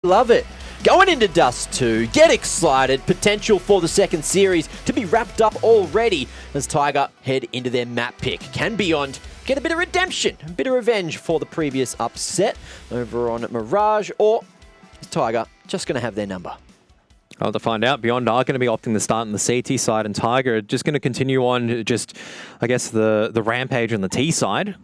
Love it. Going into Dust2, get excited. Potential for the second series to be wrapped up already as Tiger head into their map pick. Can Beyond get a bit of redemption, a bit of revenge for the previous upset over on Mirage, or is Tiger just going to have their number? Well, to find out, Beyond are going to be opting to start on the CT side, and Tiger are just going to continue on just, I guess, the rampage on the T side.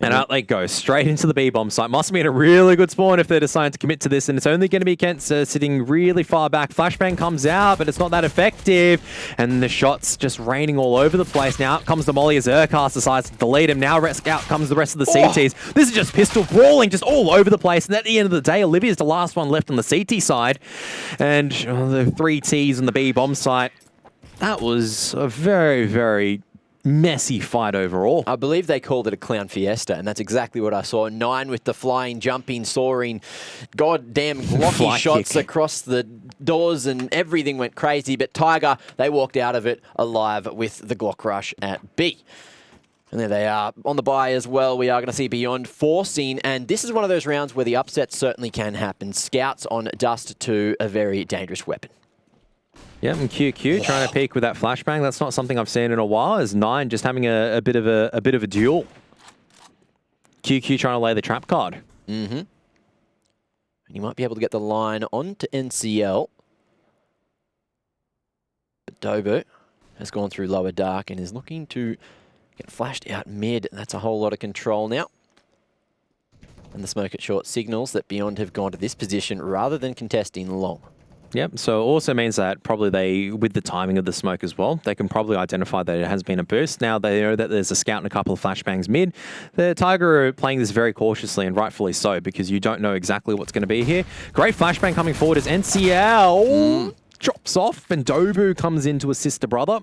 And out they go, straight into the B-bomb site. Must have been a really good spawn if they decide to commit to this, and it's only going to be Kent sitting really far back. Flashbang comes out, but it's not that effective, and the shots just raining all over the place. Now out comes the Molly as Urcast decides to delete him. Now out comes the rest of the CTs. This is just pistol brawling just all over the place, and at the end of the day, Olivia's the last one left on the CT side, and the 3 Ts on the B-bomb site. That was a very, very messy fight overall. I believe they called it a clown fiesta, and that's exactly what I saw. 9 with the flying, jumping, soaring, goddamn blocky shots across the doors, and everything went crazy. But Tiger, they walked out of it alive with the Glock rush at B. And there they are on the bye as well. We are going to see Beyond forcing, and this is one of those rounds where the upset certainly can happen. Scouts on Dust2, a very dangerous weapon. Yeah, and QQ trying to peek with that flashbang. That's not something I've seen in a while. As 9 just having a bit of a duel. QQ trying to lay the trap card. And you might be able to get the line onto NCL. But Dobu has gone through lower dark and is looking to get flashed out mid. That's a whole lot of control now. And the smoke at short signals that Beyond have gone to this position rather than contesting long. Yep, so it also means that probably they, with the timing of the smoke as well, they can probably identify that it has been a burst. Now they know that there's a scout and a couple of flashbangs mid. The Tiger are playing this very cautiously, and rightfully so, because you don't know exactly what's going to be here. Great flashbang coming forward as NCL chops off, and Dobu comes in to assist the brother.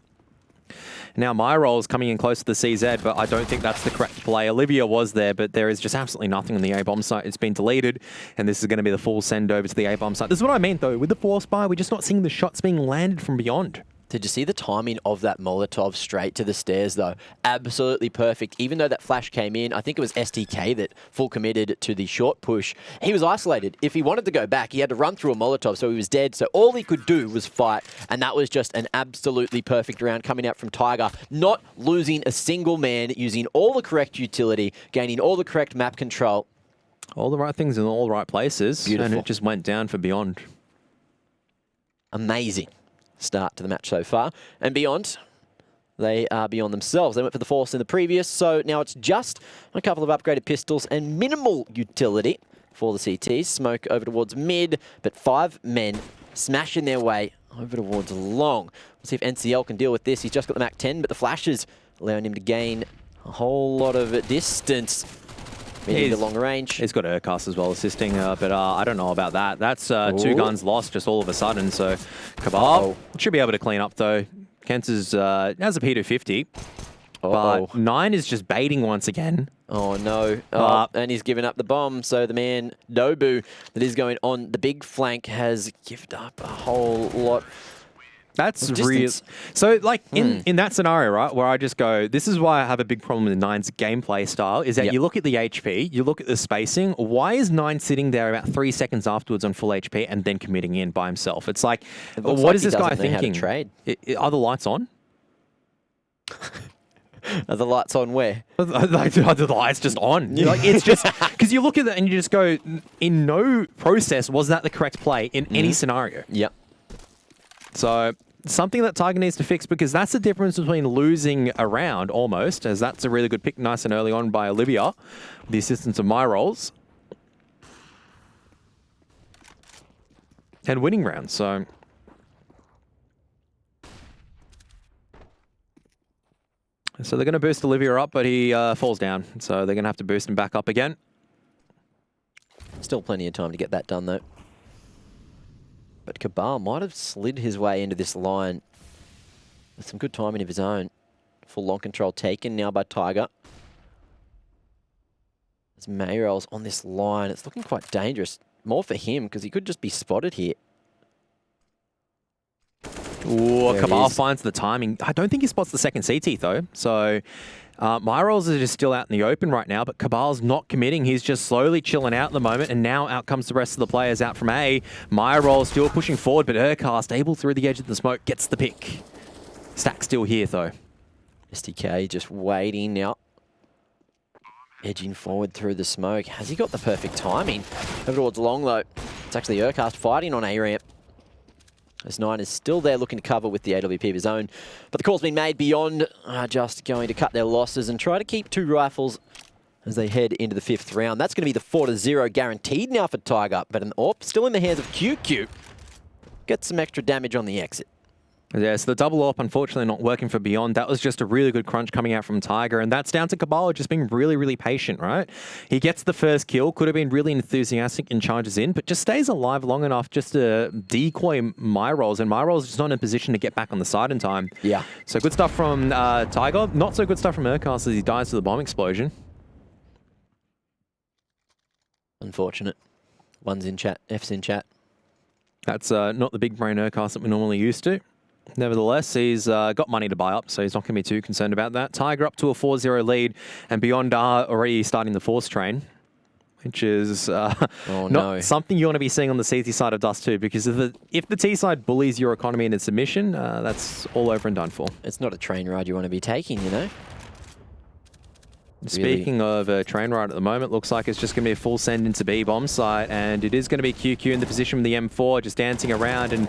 Now my role is coming in close to the CZ, but I don't think that's the correct play. Olivia was there, but there is just absolutely nothing on the A-bomb site. It's been deleted, and this is going to be the full send over to the A-bomb site. This is what I meant, though. With the force buy, we're just not seeing the shots being landed from Beyond. Did you see the timing of that Molotov straight to the stairs, though? Absolutely perfect. Even though that flash came in, I think it was STK that full committed to the short push. He was isolated. If he wanted to go back, he had to run through a Molotov, so he was dead. So all he could do was fight, and that was just an absolutely perfect round coming out from Tiger. Not losing a single man, using all the correct utility, gaining all the correct map control. All the right things in all the right places. Beautiful. And it just went down for Beyond. Amazing start to the match so far. And Beyond, they are Beyond themselves. They went for the force in the previous, so now it's just a couple of upgraded pistols and minimal utility for the CTs. Smoke over towards mid, but 5 men smashing their way over towards long. We'll see if NCL can deal with this. He's just got the Mac 10, but the flashes allowing him to gain a whole lot of distance. The long range. He's got Urcast as well assisting, but I don't know about that. That's 2 guns lost just all of a sudden, so Cabal should be able to clean up though. Kent has a P250, but 9 is just baiting once again. Oh no, and he's given up the bomb, so the man Dobu that is going on the big flank has given up a whole lot. That's real. So, like, in that scenario, right, where I just go, this is why I have a big problem with 9's gameplay style, is that you look at the HP, you look at the spacing. Why is 9 sitting there about 3 seconds afterwards on full HP and then committing in by himself? It's like, what is this guy thinking? Trade. Are the lights on? Are the lights on where? Are the lights just on? Like, it's just, because you look at that and you just go, in no process was that the correct play in any scenario. Yep. So something that Tiger needs to fix, because that's the difference between losing a round almost, as that's a really good pick nice and early on by Olivia, with the assistance of my rolls, and winning rounds. So they're going to boost Olivia up, but he falls down. So they're going to have to boost him back up again. Still plenty of time to get that done, though. But Cabal might have slid his way into this line with some good timing of his own. Full long control taken now by Tiger. As Mayrol's on this line, it's looking quite dangerous. More for him, because he could just be spotted here. Ooh, There it Cabal is. finds the timing. I don't think he spots the second CT though. So my rolls are just still out in the open right now, but Cabal's not committing. He's just slowly chilling out at the moment, and now out comes the rest of the players out from A. My roll still pushing forward, but Urcast able through the edge of the smoke gets the pick. Stack still here though. STK just waiting now. Edging forward through the smoke. Has he got the perfect timing? Over towards long though. It's actually Urcast fighting on A-ramp. As Nine is still there looking to cover with the AWP of his own. But the call's been made beyond just going to cut their losses and try to keep 2 rifles as they head into the 5th round. That's going to be the 4-0 guaranteed now for Tiger. But an AWP still in the hands of QQ. Gets some extra damage on the exit. Yeah, so the double AWP unfortunately not working for Beyond. That was just a really good crunch coming out from Tiger, and that's down to Cabal just being really, really patient, right? He gets the first kill, could have been really enthusiastic and charges in, but just stays alive long enough just to decoy My Rolls, and My Rolls just not in a position to get back on the side in time. Yeah. So good stuff from Tiger, not so good stuff from Urcast as he dies to the bomb explosion. Unfortunate. One's in chat, F's in chat. That's not the big brain Urcast that we're normally used to. Nevertheless, he's got money to buy up, so he's not going to be too concerned about that. Tiger up to a 4-0 lead, and Beyond are already starting the force train, which is not something you want to be seeing on the CT side of Dust2, because if the T side bullies your economy into submission, that's all over and done for. It's not a train ride you want to be taking, you know? Speaking of a train ride at the moment, looks like it's just going to be a full send into B bomb site, and it is going to be QQ in the position with the M4, just dancing around, and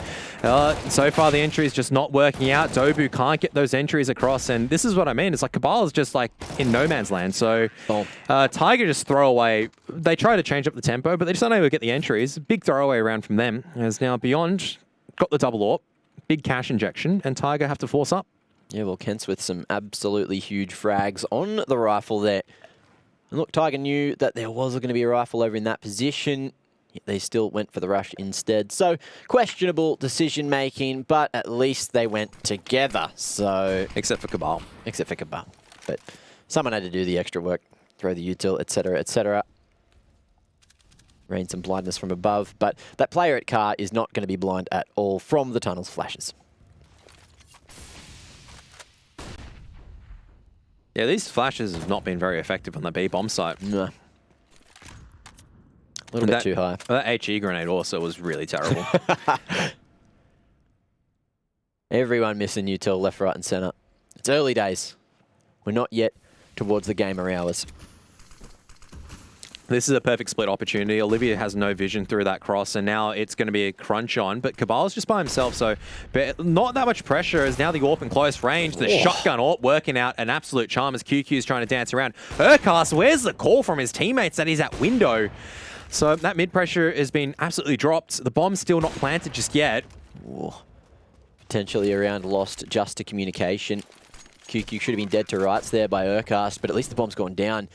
so far the entry is just not working out. Dobu can't get those entries across, and this is what I mean. It's like Cabal is just like in no man's land. So Tiger just throw away. They try to change up the tempo, but they just unable to get the entries. Big throwaway around from them. As now Beyond got the double AWP, big cash injection, and Tiger have to force up. Yeah, well, Kent's with some absolutely huge frags on the rifle there. And look, Tiger knew that there was going to be a rifle over in that position. Yet they still went for the rush instead. So, questionable decision-making, but at least they went together. So, Except for Cabal. Except for Cabal. But someone had to do the extra work, throw the util, etc., etc. Rain some blindness from above. But that player at car is not going to be blind at all from the tunnel's flashes. Yeah, these flashes have not been very effective on the B bomb site. No. A little bit too high. That HE grenade also was really terrible. Everyone missing util left, right, and centre. It's early days. We're not yet towards the gamer hours. This is a perfect split opportunity. Olivia has no vision through that cross, and now it's going to be a crunch on. But Cabal's just by himself, so but not that much pressure as now the AWP in close range. The shotgun AWP working out an absolute charm as QQ's trying to dance around. Urcast, where's the call from his teammates that he's at window? So that mid pressure has been absolutely dropped. The bomb's still not planted just yet. Ooh. Potentially a round lost just to communication. QQ should have been dead to rights there by Urcast, but at least the bomb's gone down.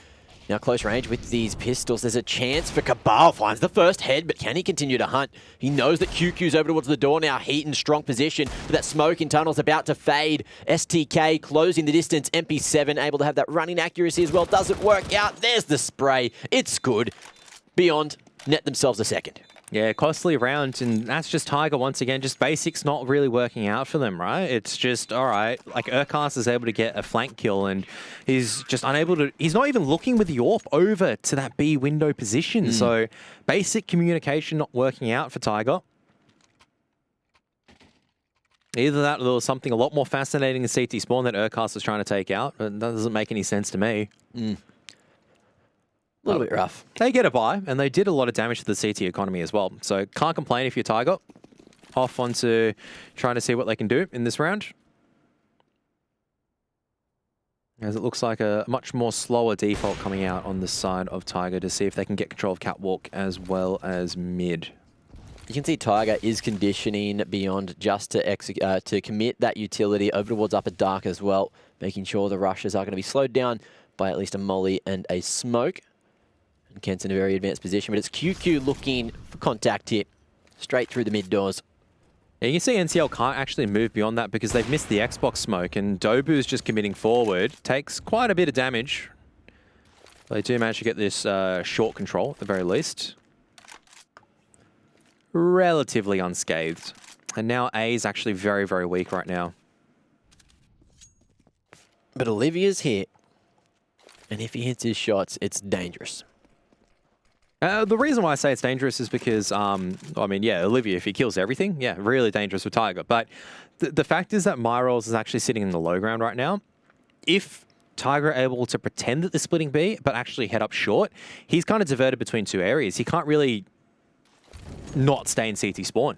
Now close range with these pistols. There's a chance for Cabal. Finds the first head, but can he continue to hunt? He knows that QQ's over towards the door now. Heat in strong position. But that smoke in tunnel's about to fade. STK closing the distance. MP7 able to have that running accuracy as well. Doesn't work out. There's the spray. It's good. Beyond net themselves a second. Yeah, costly round, and that's just Tiger once again. Just basics not really working out for them, right? It's just, all right, like Urcast is able to get a flank kill, and he's just unable to, he's not even looking with the AWP over to that B window position. So basic communication not working out for Tiger. Either that or there was something a lot more fascinating in CT spawn that Urcast was trying to take out, but that doesn't make any sense to me. A little bit rough. They get a buy, and they did a lot of damage to the CT economy as well. So can't complain if you're Tiger. Off onto trying to see what they can do in this round. As it looks like a much more slower default coming out on the side of Tiger to see if they can get control of Catwalk as well as mid. You can see Tiger is conditioning Beyond just to commit that utility over towards upper dark as well, making sure the rushes are going to be slowed down by at least a molly and a smoke. And Kent's in a very advanced position, but it's QQ looking for contact here, straight through the mid doors. Yeah, you can see NCL can't actually move beyond that because they've missed the Xbox smoke, and Dobu's just committing forward. Takes quite a bit of damage. They do manage to get this short control at the very least. Relatively unscathed. And now A is actually very, very weak right now. But Olivia's here. And if he hits his shots, it's dangerous. The reason why I say it's dangerous is because, I mean, yeah, Olivia, if he kills everything, yeah, really dangerous with Tiger. But the fact is that Myrolls is actually sitting in the low ground right now. If Tiger are able to pretend that they're splitting B, but actually head up short, he's kind of diverted between two areas. He can't really not stay in CT spawn.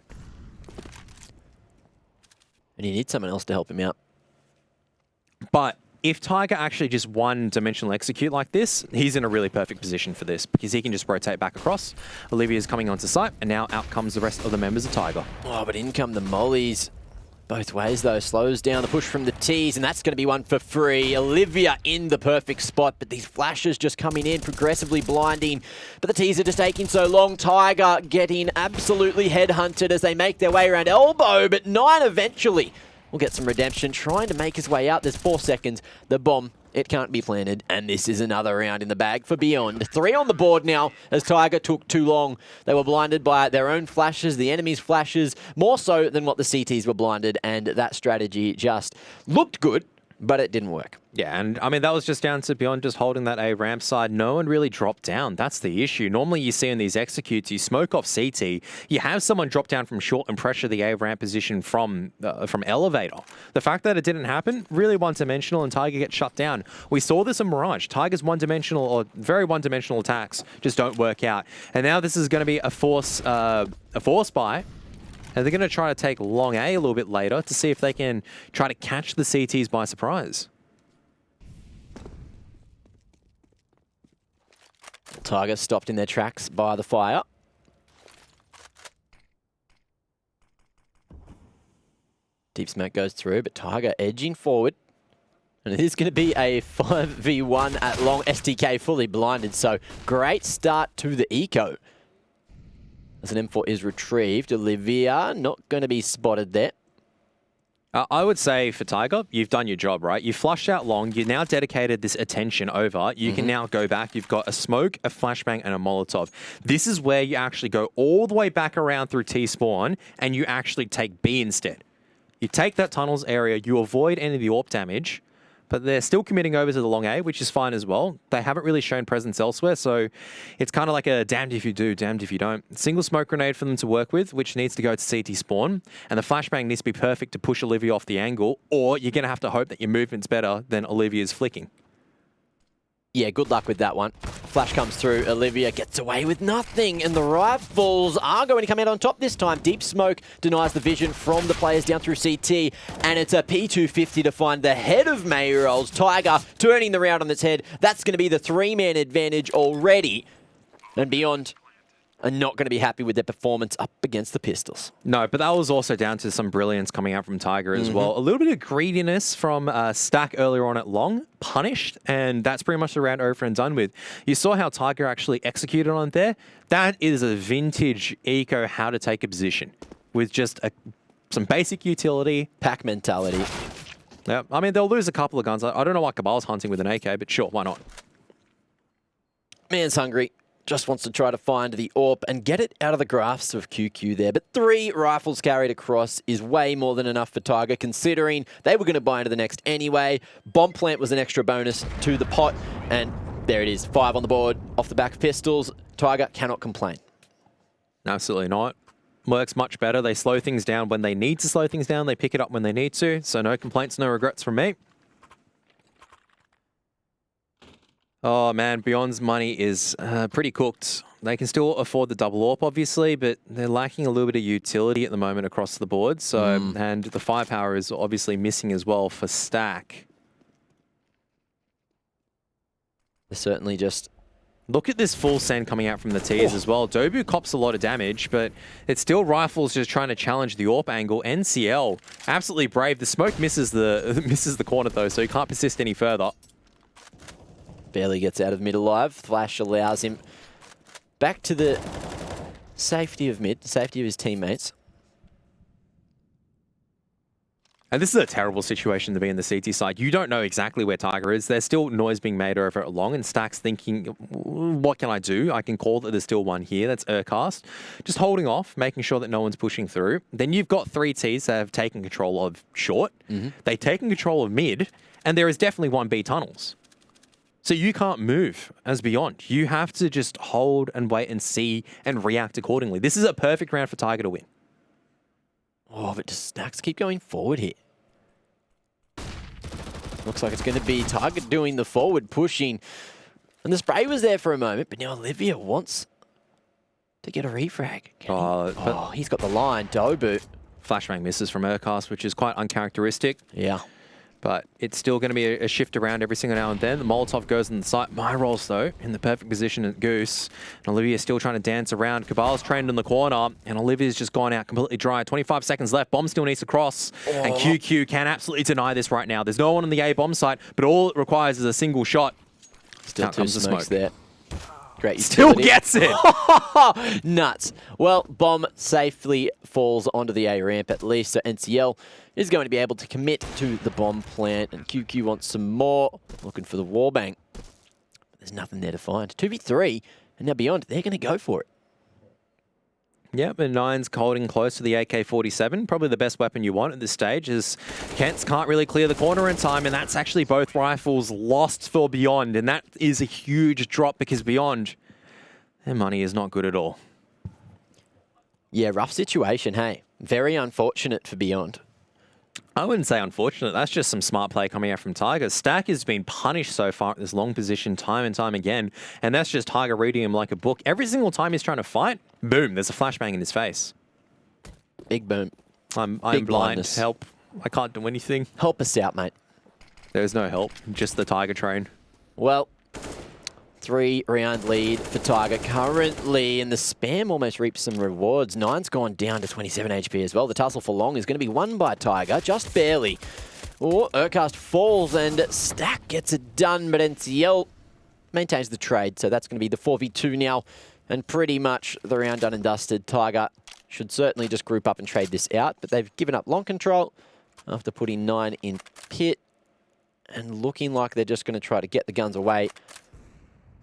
And he needs someone else to help him out. But if Tiger actually just one-dimensional execute like this, he's in a really perfect position for this because he can just rotate back across. Olivia's coming onto site, and now out comes the rest of the members of Tiger. Oh, but in come the mollies. Both ways, though. Slows down the push from the T's, and that's going to be one for free. Olivia in the perfect spot, but these flashes just coming in, progressively blinding. But the T's are just taking so long. Tiger getting absolutely headhunted as they make their way around elbow, but 9 eventually will get some redemption, trying to make his way out. There's 4 seconds. The bomb, it can't be planted, and this is another round in the bag for Beyond. 3 on the board now as Tiger took too long. They were blinded by their own flashes, the enemy's flashes, more so than what the CTs were blinded, and that strategy just looked good, but it didn't work. Yeah, and I mean, that was just down to Beyond just holding that A ramp side. No one really dropped down. That's the issue. Normally you see in these executes, you smoke off CT, you have someone drop down from short and pressure the A ramp position from elevator. The fact that it didn't happen, really one-dimensional, and Tiger gets shut down. We saw this in Mirage. Tiger's one-dimensional or very one-dimensional attacks just don't work out. And now this is going to be a force buy. And they're going to try to take long A little bit later to see if they can try to catch the CTs by surprise. Tiger stopped in their tracks by the fire. Deep smoke goes through, but Tiger edging forward. And it is going to be a 5v1 at long. STK fully blinded, so great start to the eco. As an M4 is retrieved, Olivia not going to be spotted there. I would say for Tiger, you've done your job, right? You flushed out long. You now dedicated this attention over. You can now go back. You've got a smoke, a flashbang, and a Molotov. This is where you actually go all the way back around through T-spawn, and you actually take B instead. You take that tunnels area. You avoid any of the AWP damage, but they're still committing over to the long A, which is fine as well. They haven't really shown presence elsewhere, so it's kind of like a damned if you do, damned if you don't. Single smoke grenade for them to work with, which needs to go to CT spawn, and the flashbang needs to be perfect to push Olivia off the angle, or you're going to have to hope that your movement's better than Olivia's flicking. Yeah, good luck with that one. Flash comes through. Olivia gets away with nothing, and the rifles are going to come out on top this time. Deep smoke denies the vision from the players down through CT, and it's a P250 to find the head of Mayrolls. Tiger turning the round on its head. That's going to be the 3-man advantage already, and Beyond are not going to be happy with their performance up against the Pistols. No, but that was also down to some brilliance coming out from Tiger as well. A little bit of greediness from Stack earlier on at long, punished, and that's pretty much the round over and done with. You saw how Tiger actually executed on there. That is a vintage eco how to take a position with just some basic utility. Pack mentality. Yeah, I mean, they'll lose a couple of guns. I don't know why Cabal's hunting with an AK, but sure, why not? Man's hungry. Just wants to try to find the AWP and get it out of the grasp of QQ there. But 3 rifles carried across is way more than enough for Tiger, considering they were going to buy into the next anyway. Bomb plant was an extra bonus to the pot. And there it is, 5 on the board off the back of pistols. Tiger cannot complain. Absolutely not. Works much better. They slow things down when they need to slow things down. They pick it up when they need to. So no complaints, no regrets from me. Oh man, Beyond's money is pretty cooked. They can still afford the double AWP, obviously, but they're lacking a little bit of utility at the moment across the board. So, and the firepower is obviously missing as well for Stack. They're certainly just... Look at this full send coming out from the T's as well. Dobu cops a lot of damage, but it's still Rifles just trying to challenge the AWP angle. NCL, absolutely brave. The smoke misses the corner though, so he can't persist any further. Barely gets out of mid alive. Flash allows him back to the safety of mid, safety of his teammates. And this is a terrible situation to be in the CT side. You don't know exactly where Tiger is. There's still noise being made over it along, and Stack's thinking, what can I do? I can call that there's still one here. That's Urcast. Just holding off, making sure that no one's pushing through. Then you've got 3 Ts that have taken control of short. They've taken control of mid, and there is definitely 1B tunnels. So you can't move as Beyond. You have to just hold and wait and see and react accordingly. This is a perfect round for Tiger to win. Oh, but does Stacks keep going forward here? Looks like it's going to be Tiger doing the forward pushing. And the spray was there for a moment, but now Olivia wants to get a refrag. He's got the line. Dobu. Flashbang misses from Urcast, which is quite uncharacteristic. Yeah. But it's still going to be a shift around every single now and then. The Molotov goes on the side. My rolls, though, in the perfect position at Goose. And Olivia's still trying to dance around. Cabal's trained in the corner, and Olivia's just gone out completely dry. 25 seconds left. Bomb still needs to cross. And QQ can absolutely deny this right now. There's no one on the A bomb site, but all it requires is a single shot. Still two smokes there. Great Still utility. gets it. Nuts. Well, Bomb safely falls onto the A ramp at least, so NCL is going to be able to commit to the bomb plant, and QQ wants some more. Looking for the wallbang. There's nothing there to find. 2v3, and now Beyond, they're going to go for it. Yep, and Nine's holding close to the AK-47. Probably the best weapon you want at this stage, is Kents can't really clear the corner in time, and that's actually both rifles lost for Beyond, and that is a huge drop because Beyond, their money is not good at all. Yeah, rough situation, hey. Very unfortunate for Beyond. I wouldn't say unfortunate. That's just some smart play coming out from Tiger. Stack has been punished so far at this long position time and time again, and that's just Tiger reading him like a book. Every single time he's trying to fight, boom, there's a flashbang in his face. Big boom. I'm Big blind. blindness. Help. I can't do anything. Help us out, mate. There's no help. Just the Tiger train. Well, 3-round lead for Tiger currently, and the spam almost reaps some rewards. Nine's gone down to 27 HP as well. The tussle for long is going to be won by Tiger, just barely. Oh, Urcast falls and Stack gets it done, but NCL maintains the trade, so that's going to be the 4v2 now, and pretty much the round done and dusted. Tiger should certainly just group up and trade this out, but they've given up long control after putting 9 in pit, and looking like they're just going to try to get the guns away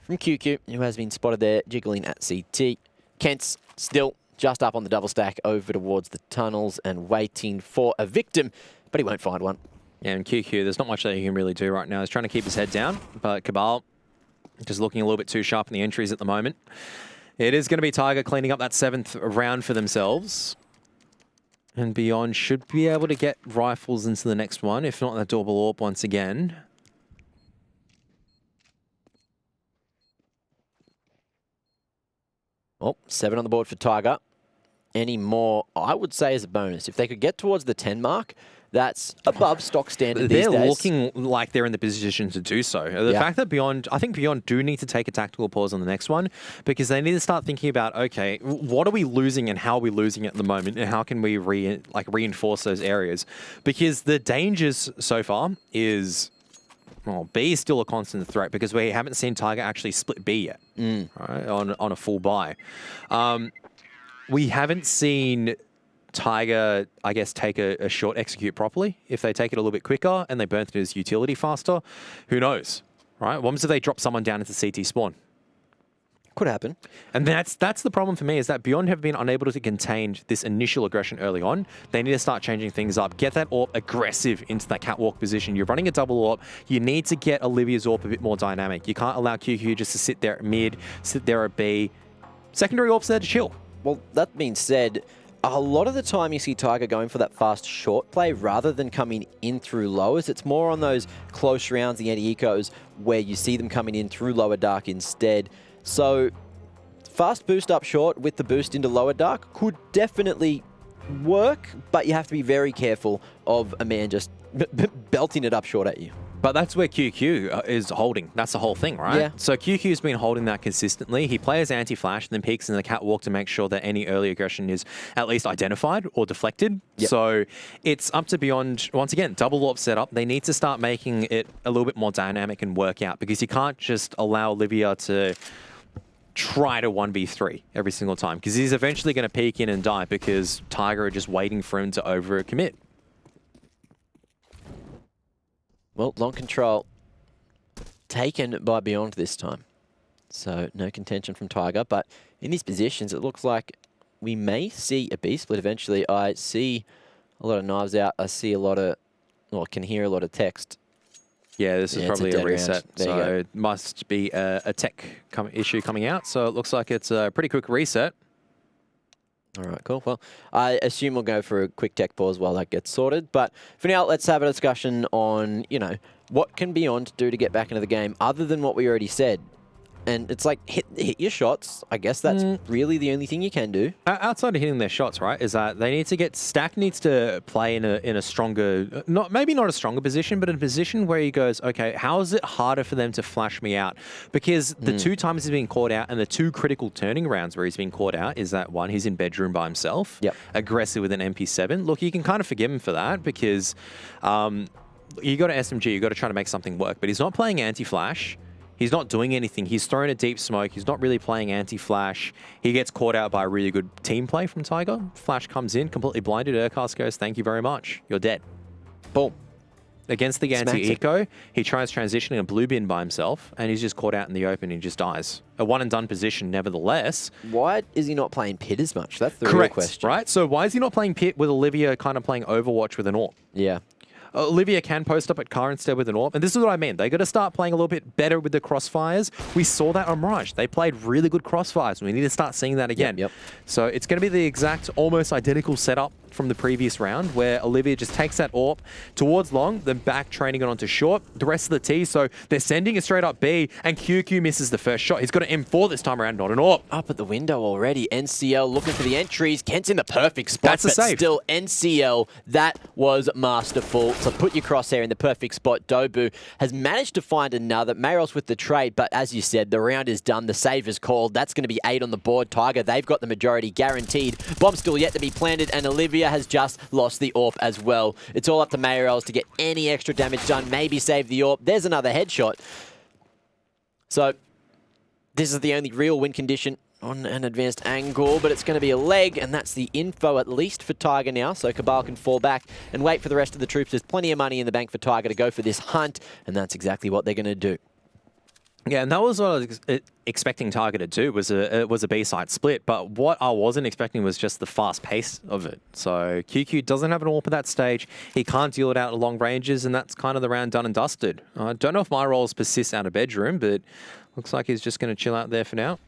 from QQ, who has been spotted there jiggling at CT. Kent's still just up on the double stack over towards the tunnels and waiting for a victim, but he won't find one. Yeah, and QQ, there's not much that he can really do right now. He's trying to keep his head down, but Cabal just looking a little bit too sharp in the entries at the moment. It is going to be Tiger cleaning up that 7th round for themselves. And Beyond should be able to get rifles into the next one, if not that double AWP once again. Well, 7 on the board for Tiger. Any more, I would say, is a bonus. If they could get towards the 10 mark, that's above stock standard these days. They're looking like they're in the position to do so. The fact that Beyond, I think Beyond do need to take a tactical pause on the next one, because they need to start thinking about, okay, what are we losing and how are we losing at the moment, and how can we reinforce those areas? Because the dangers so far is, well, B is still a constant threat because we haven't seen Tiger actually split B yet, right, on a full buy. We haven't seen Tiger, I guess, take a short execute properly. If they take it a little bit quicker and they burn through his utility faster, who knows, right? What happens if they drop someone down into CT spawn? Could happen. And that's the problem for me, is that Beyond have been unable to contain this initial aggression early on. They need to start changing things up. Get that AWP aggressive into that catwalk position. You're running a double AWP. You need to get Olivia's AWP a bit more dynamic. You can't allow QQ just to sit there at mid, sit there at B. Secondary AWP's there to chill. Well, that being said, a lot of the time you see Tiger going for that fast short play rather than coming in through lowers. It's more on those close rounds, the anti-ecos, where you see them coming in through lower dark instead. So fast boost up short with the boost into lower dark could definitely work, but you have to be very careful of a man just belting it up short at you. But that's where QQ is holding. That's the whole thing, right? Yeah. So QQ's been holding that consistently. He plays anti-flash and then peeks in the catwalk to make sure that any early aggression is at least identified or deflected. Yep. So it's up to Beyond, once again, double AWP setup. They need to start making it a little bit more dynamic and work out, because you can't just allow Olivia to try to 1v3 every single time, because he's eventually going to peek in and die because Tiger are just waiting for him to overcommit. well, long control taken by Beyond this time. So no contention from Tiger, but in these positions, it looks like we may see a B split eventually. I see a lot of knives out. I see a lot of, well, can hear a lot of text. Yeah, this is probably a reset. So it must be a tech issue coming out. So it looks like it's a pretty quick reset. All right, cool. Well, I assume we'll go for a quick tech pause while that gets sorted. But for now, let's have a discussion on, you know, what can Beyond do to get back into the game other than what we already said. And it's like, hit your shots. I guess that's really the only thing you can do. Outside of hitting their shots, right, is that they need to get... Stack needs to play in a stronger... maybe not a stronger position, but in a position where he goes, okay, how is it harder for them to flash me out? Because the 2 times he's been caught out and the 2 critical turning rounds where he's been caught out is that, one, he's in bedroom by himself, aggressive with an MP7. Look, you can kind of forgive him for that because you got an SMG, you got to try to make something work, but he's not playing anti-flash. He's not doing anything. He's throwing a deep smoke. He's not really playing anti-flash. He gets caught out by a really good team play from Tiger. Flash comes in, completely blinded. Urcast goes, thank you very much. You're dead. Boom. Against the anti-eco, he tries transitioning a blue bin by himself, and he's just caught out in the open and he just dies. A one-and-done position, nevertheless. Why is he not playing Pit as much? That's the real question. Right? So why is he not playing Pit with Olivia kind of playing Overwatch with an AWP? Yeah. Olivia can post up at car instead with an AWP. And this is what I mean. They got to start playing a little bit better with the crossfires. We saw that on Mirage. They played really good crossfires. We need to start seeing that again. Yep. So it's going to be the exact, almost identical setup from the previous round where Olivia just takes that AWP towards long, then back training it onto short, the rest of the T. So they're sending it straight up B, and QQ misses the first shot. He's got an M4 this time around, not an AWP. Up at the window already. NCL looking for the entries. Kent's in the perfect spot. That's a save. Still, NCL, that was masterful. So put your crosshair in the perfect spot. Dobu has managed to find another. Mayros with the trade, but as you said, the round is done. The save is called. That's going to be 8 on the board. Tiger, they've got the majority guaranteed. Bomb still yet to be planted, and Olivia has just lost the AWP as well. It's all up to Mayros to get any extra damage done, maybe save the AWP. There's another headshot. So this is the only real win condition on an advanced angle, but it's going to be a leg, and that's the info at least for Tiger now. So Cabal can fall back and wait for the rest of the troops. There's plenty of money in the bank for Tiger to go for this hunt, and that's exactly what they're going to do. Yeah, and that was what I was expecting Tiger to do, was a B-side split, but what I wasn't expecting was just the fast pace of it. So QQ doesn't have an AWP at that stage. He can't deal it out at long ranges, and that's kind of the round done and dusted. I don't know if my roles persist out of bedroom, but looks like he's just going to chill out there for now.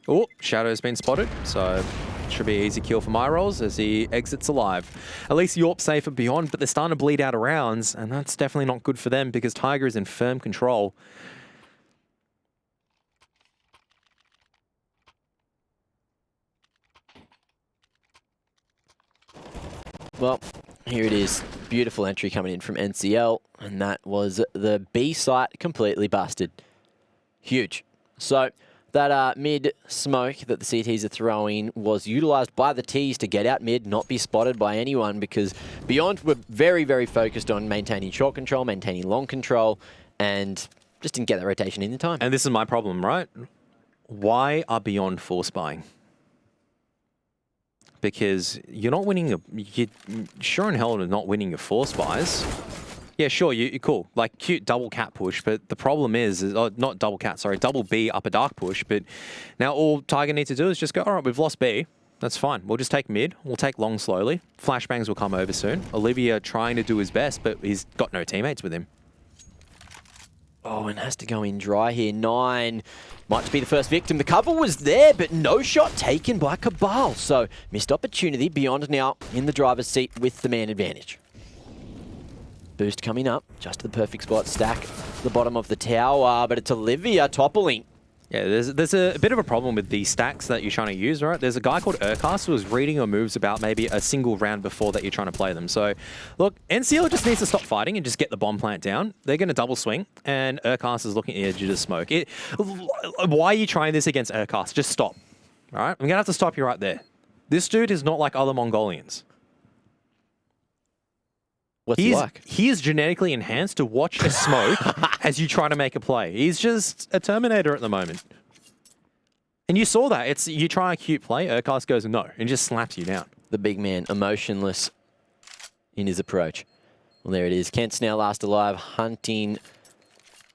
Oh, Shadow's been spotted, so should be an easy kill for my rolls as he exits alive. At least Yorp's safe and Beyond, but they're starting to bleed out of rounds, and that's definitely not good for them because Tiger is in firm control. Well, here it is. Beautiful entry coming in from NCL, and that was the B site completely busted. Huge. So that mid smoke that the CTs are throwing was utilized by the Ts to get out mid, not be spotted by anyone, because Beyond were very, very focused on maintaining short control, maintaining long control, and just didn't get that rotation in time. And this is my problem, right? Why are Beyond force buying? Because you're not winning, you sure and hell are not winning your force buys. Yeah, sure, you're cool. Like, cute double cat push, but the problem is not double cat, sorry, double B upper dark push, but now all Tiger needs to do is just go, all right, we've lost B. That's fine. We'll just take mid. We'll take long slowly. Flashbangs will come over soon. Olivia trying to do his best, but he's got no teammates with him. Oh, and has to go in dry here. 9 might be the first victim. The cover was there, but no shot taken by Cabal. So, missed opportunity. Beyond now in the driver's seat with the man advantage. Boost coming up, just to the perfect spot. Stack the bottom of the tower, but it's Olivia toppling. Yeah, there's a bit of a problem with the stacks that you're trying to use, right? There's a guy called Urcast who was reading your moves about maybe a single round before that you're trying to play them. So, look, NCL just needs to stop fighting and just get the bomb plant down. They're going to double swing, and Urcast is looking at the edge of the smoke. Why are you trying this against Urcast? Just stop. All right? I'm going to have to stop you right there. This dude is not like other Mongolians. What's he like? He is genetically enhanced to watch a smoke as you try to make a play. He's just a Terminator at the moment. And you saw that. You try a cute play, Urcast goes no, and just slaps you down. The big man, emotionless in his approach. Well, there it is. Kent's now last alive, hunting.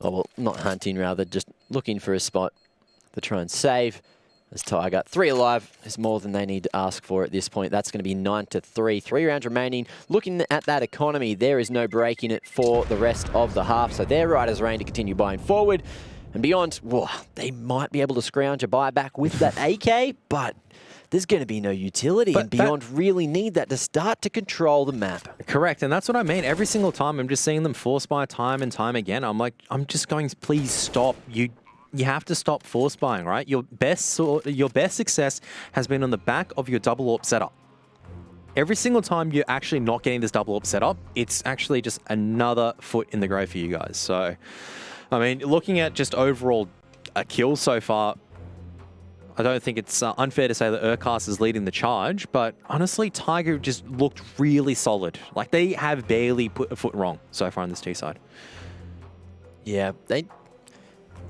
Oh, well, not hunting, rather, just looking for a spot to try and save. As Tiger, 3 alive is more than they need to ask for at this point. That's going to be 9-3. 3 rounds remaining. Looking at that economy, there is no breaking it for the rest of the half. So they're right as rain to continue buying forward. And beyond, well, they might be able to scrounge a buyback with that AK, but there's going to be no utility. But and Beyond really need that to start to control the map. Correct, and that's what I mean. Every single time I'm just seeing them force buy time and time again. I'm like, I'm just going, please stop. You have to stop force buying, right? Your best success has been on the back of your double AWP setup. Every single time you're actually not getting this double AWP setup, it's actually just another foot in the grave for you guys. So, I mean, looking at just overall kills so far, I don't think it's unfair to say that Urcast is leading the charge, but honestly, Tiger just looked really solid. Like, they have barely put a foot wrong so far on this T side. Yeah,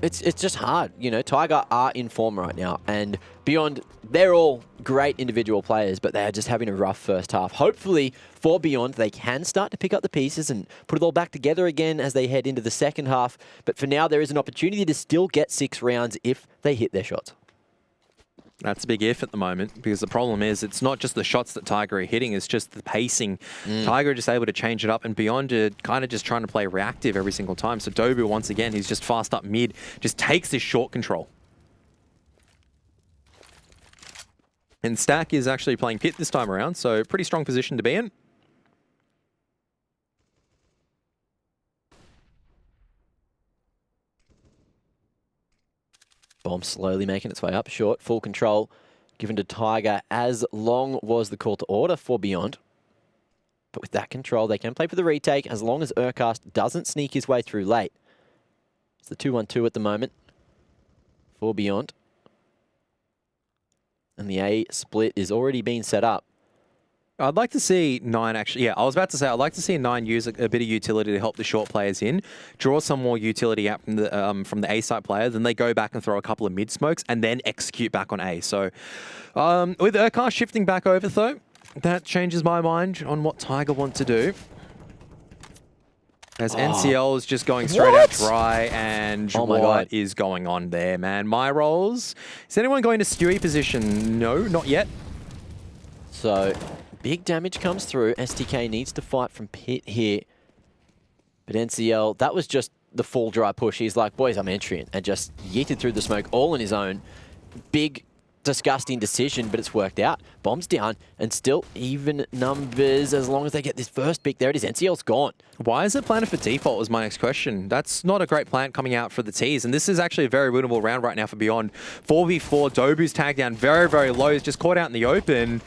It's just hard. You know, Tiger are in form right now, and Beyond, they're all great individual players, but they are just having a rough first half. Hopefully, for Beyond, they can start to pick up the pieces and put it all back together again as they head into the second half. But for now, there is an opportunity to still get 6 rounds if they hit their shots. That's a big if at the moment, because the problem is it's not just the shots that Tiger are hitting, it's just the pacing. Tiger just able to change it up, and Beyond kind of just trying to play reactive every single time. So Dobu, once again, he's just fast up mid, just takes this short control. And Stack is actually playing pit this time around, so pretty strong position to be in. Bomb slowly making its way up short. Full control given to Tiger. As long was the call to order for Beyond. But with that control, they can play for the retake as long as Urcast doesn't sneak his way through late. It's the 2-1-2 at the moment for Beyond. And the A split is already being set up. I'd like to see 9 actually, yeah, I was about to say, I'd like to see 9 use a bit of utility to help the short players in, draw some more utility out from the A site players, then they go back and throw a couple of mid smokes and then execute back on A. So with Urquhart shifting back over though, that changes my mind on what Tiger want to do. As NCL is just going straight out dry, and what is going on there, man? My rolls. Is anyone going to Stewie position? No, not yet. So big damage comes through. STK needs to fight from pit here. But NCL, that was just the full dry push. He's like, boys, I'm entering. And just yeeted through the smoke all on his own. Big, disgusting decision, but it's worked out. Bomb's down, and still even numbers as long as they get this first pick. There it is. NCL's gone. Why is it planted for default was my next question. That's not a great plant coming out for the T's, and this is actually a very winnable round right now for Beyond. 4v4, Dobu's tagged down very, very low. He's just caught out in the open.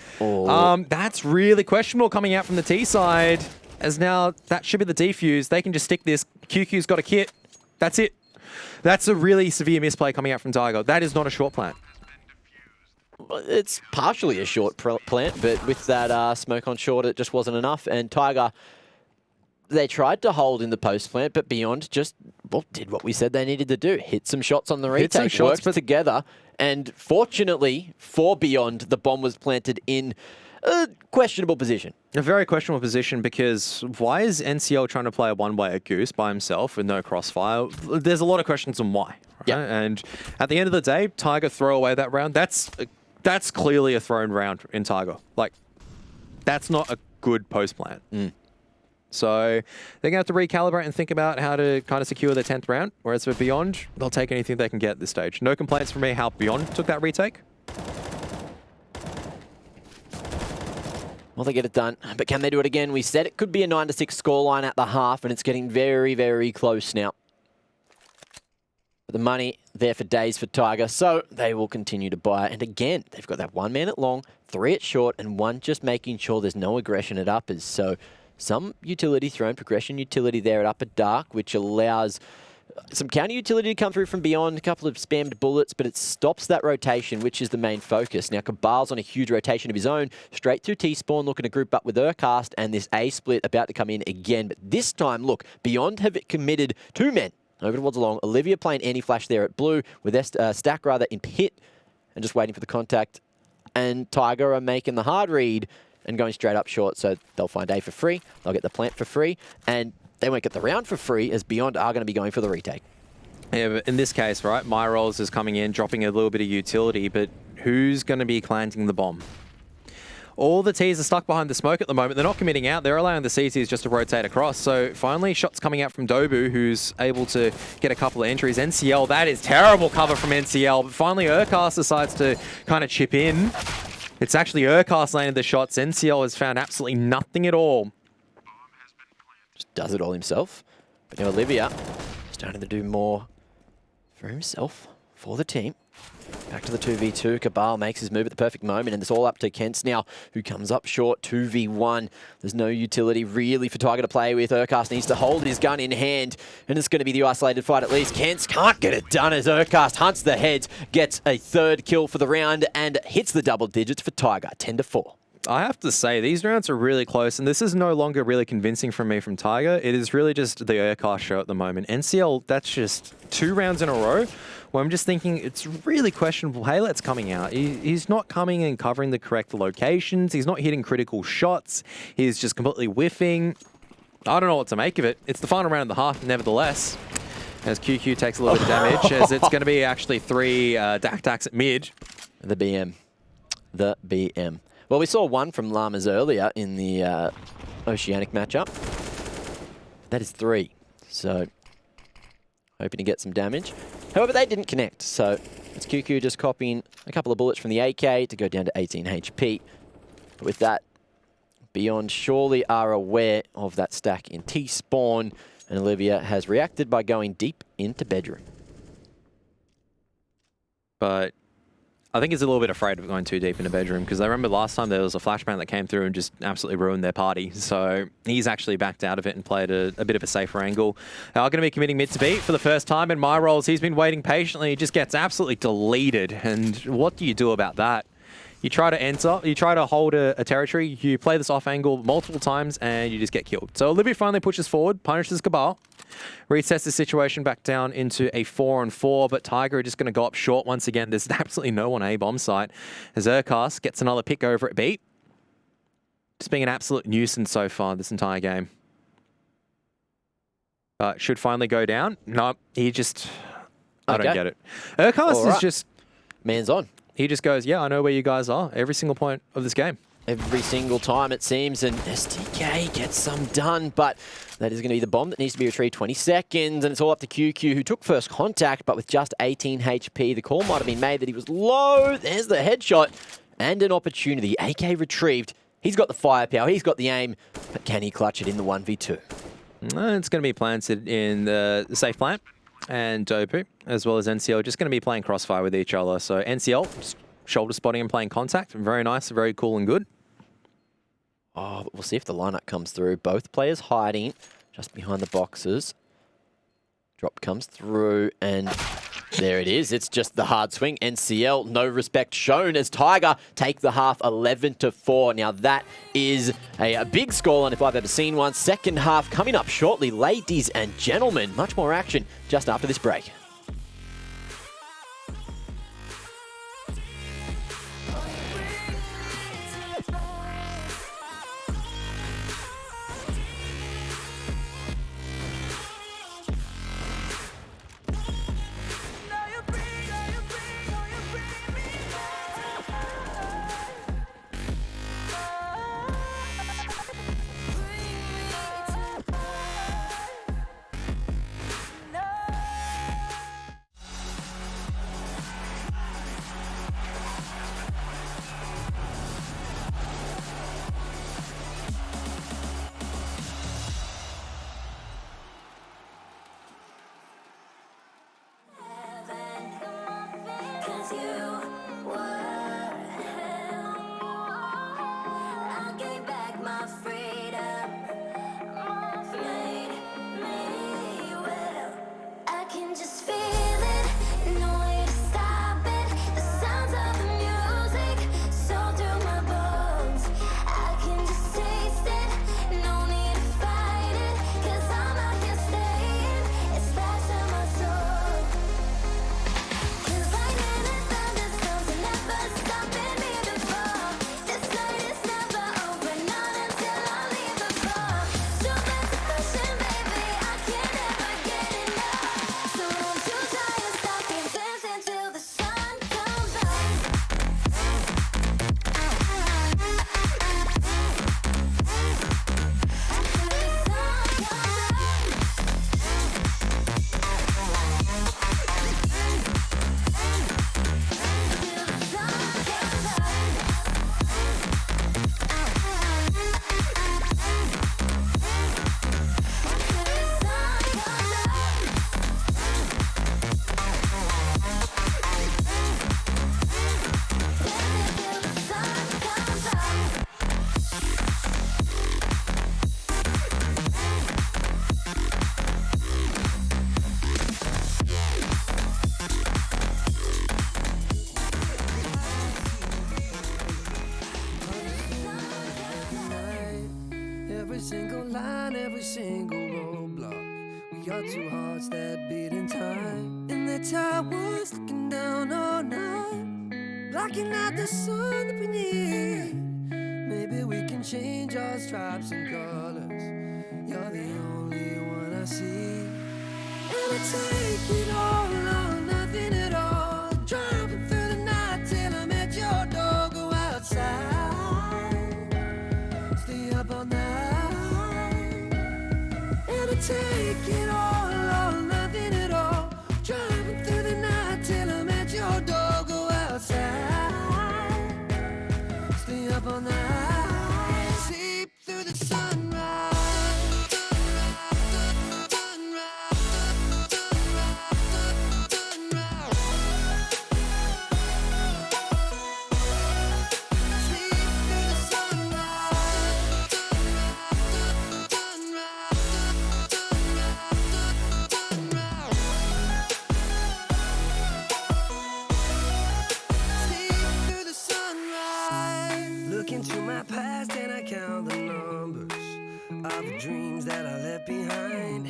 That's really questionable coming out from the T side, as now that should be the defuse. They can just stick this. QQ's got a kit. That's it. That's a really severe misplay coming out from Tiger. That is not a short plant. It's partially a short plant, but with that smoke on short, it just wasn't enough. And Tiger, they tried to hold in the post plant, but Beyond just did what we said they needed to do. Hit some shots on the retake, worked together. And fortunately for Beyond, the bomb was planted in a questionable position. A very questionable position, because why is NCL trying to play a one-way at Goose by himself with no crossfire? There's a lot of questions on why. Right? Yeah. And at the end of the day, Tiger throw away that round. That's clearly a thrown round in Tiger. Like, that's not a good post plant. So they're going to have to recalibrate and think about how to kind of secure their 10th round. Whereas for Beyond, they'll take anything they can get at this stage. No complaints from me how Beyond took that retake. Well, they get it done, but can they do it again? We said it could be a 9-6 scoreline at the half, and it's getting very, very close now. But the money there for days for Tiger, so they will continue to buy. And again, they've got that 1 man at long, 3 at short, and 1 just making sure there's no aggression at uppers. So some utility thrown, progression utility there at upper dark, which allows some counter utility to come through from Beyond, a couple of spammed bullets, but it stops that rotation, which is the main focus. Now, Cabal's on a huge rotation of his own, straight through T-Spawn, looking to group up with Urcast, and this A-split about to come in again. But this time, look, Beyond have committed 2 men over towards along. Olivia playing anti-flash there at blue, with Stack rather in pit, and just waiting for the contact. And Tiger are making the hard read, and going straight up short. So they'll find A for free, they'll get the plant for free, and they won't get the round for free, as Beyond are going to be going for the retake. Yeah, but in this case, right, My Rolls is coming in, dropping a little bit of utility, but who's going to be planting the bomb? All the Ts are stuck behind the smoke at the moment. They're not committing out. They're allowing the CTs just to rotate across. So finally, shots coming out from Dobu, who's able to get a couple of entries. NCL, that is terrible cover from NCL. But finally, Urcast decides to kind of chip in. It's actually Urcast landing the shots. NCL has found absolutely nothing at all. Just does it all himself. But now Olivia starting to do more for himself, for the team. Back to the 2v2. Cabal makes his move at the perfect moment, and it's all up to Kents now, who comes up short. 2v1. There's no utility really for Tiger to play with. Urcast needs to hold his gun in hand, and it's going to be the isolated fight at least. Kents can't get it done as Urcast hunts the heads, gets a third kill for the round, and hits the double digits for Tiger, 10-4. I have to say, these rounds are really close, and this is no longer really convincing from me from Tiger. It is really just the Urcast show at the moment. NCL, that's just 2 rounds in a row where I'm just thinking it's really questionable. Haylet's coming out. He's not coming and covering the correct locations. He's not hitting critical shots. He's just completely whiffing. I don't know what to make of it. It's the final round of the half, nevertheless, as QQ takes a little bit of damage, as it's going to be actually 3 Dak-Daks at mid. The BM. The BM. Well, we saw one from Llamas earlier in the Oceanic matchup. That is 3. So, hoping to get some damage. However, they didn't connect. So, it's QQ just copying a couple of bullets from the AK to go down to 18 HP. But with that, Beyond surely are aware of that stack in T-spawn. And Olivia has reacted by going deep into bedroom. But I think he's a little bit afraid of going too deep in the bedroom, because I remember last time there was a flashbang that came through and just absolutely ruined their party. So he's actually backed out of it and played a bit of a safer angle. They are going to be committing mid to B for the first time in My Rolls. He's been waiting patiently. He just gets absolutely deleted. And what do you do about that? You try to enter, you try to hold a territory, you play this off angle multiple times, and you just get killed. So Olivia finally pushes forward, punishes Cabal, resets the situation back down into a 4-on-4, but Tiger are just going to go up short once again. There's absolutely no one A bomb site, as Urcast gets another pick over at B. Just being an absolute nuisance so far this entire game. But should finally go down. No, he just... I don't get it. Urcast is just... Man's on. He just goes, yeah, I know where you guys are every single point of this game. Every single time, it seems, and STK gets some done, but that is going to be the bomb that needs to be retrieved. 20 seconds, and it's all up to QQ, who took first contact, but with just 18 HP. The call might have been made that he was low. There's the headshot, and an opportunity. AK retrieved. He's got the firepower, he's got the aim, but can he clutch it in the 1v2? It's going to be planted in the safe plant. And Dopu, as well as NCL, just going to be playing crossfire with each other. So NCL, just shoulder spotting and playing contact. Very nice, very cool and good. Oh, we'll see if the lineup comes through. Both players hiding just behind the boxes. Drop comes through, and there it is. It's just the hard swing. NCL, no respect shown as Tiger take the half 11-4. Now that is a big scoreline if I've ever seen one. Second half coming up shortly. Ladies and gentlemen, much more action just after this break. climb every single roadblock. We got two hearts that beat in time. In the towers looking down all night, blocking out the sun that we need. Maybe we can change our stripes and colors. You're the only one I see. And I take it all or nothing at all. Driving through the night till I'm at your door. Go outside, stay up all night. And I take it all or nothing at all. Driving through the night till I'm at your door. Go outside, stay up all night. Sleep through the sunrise. Into my past and I count the numbers of the dreams that I left behind.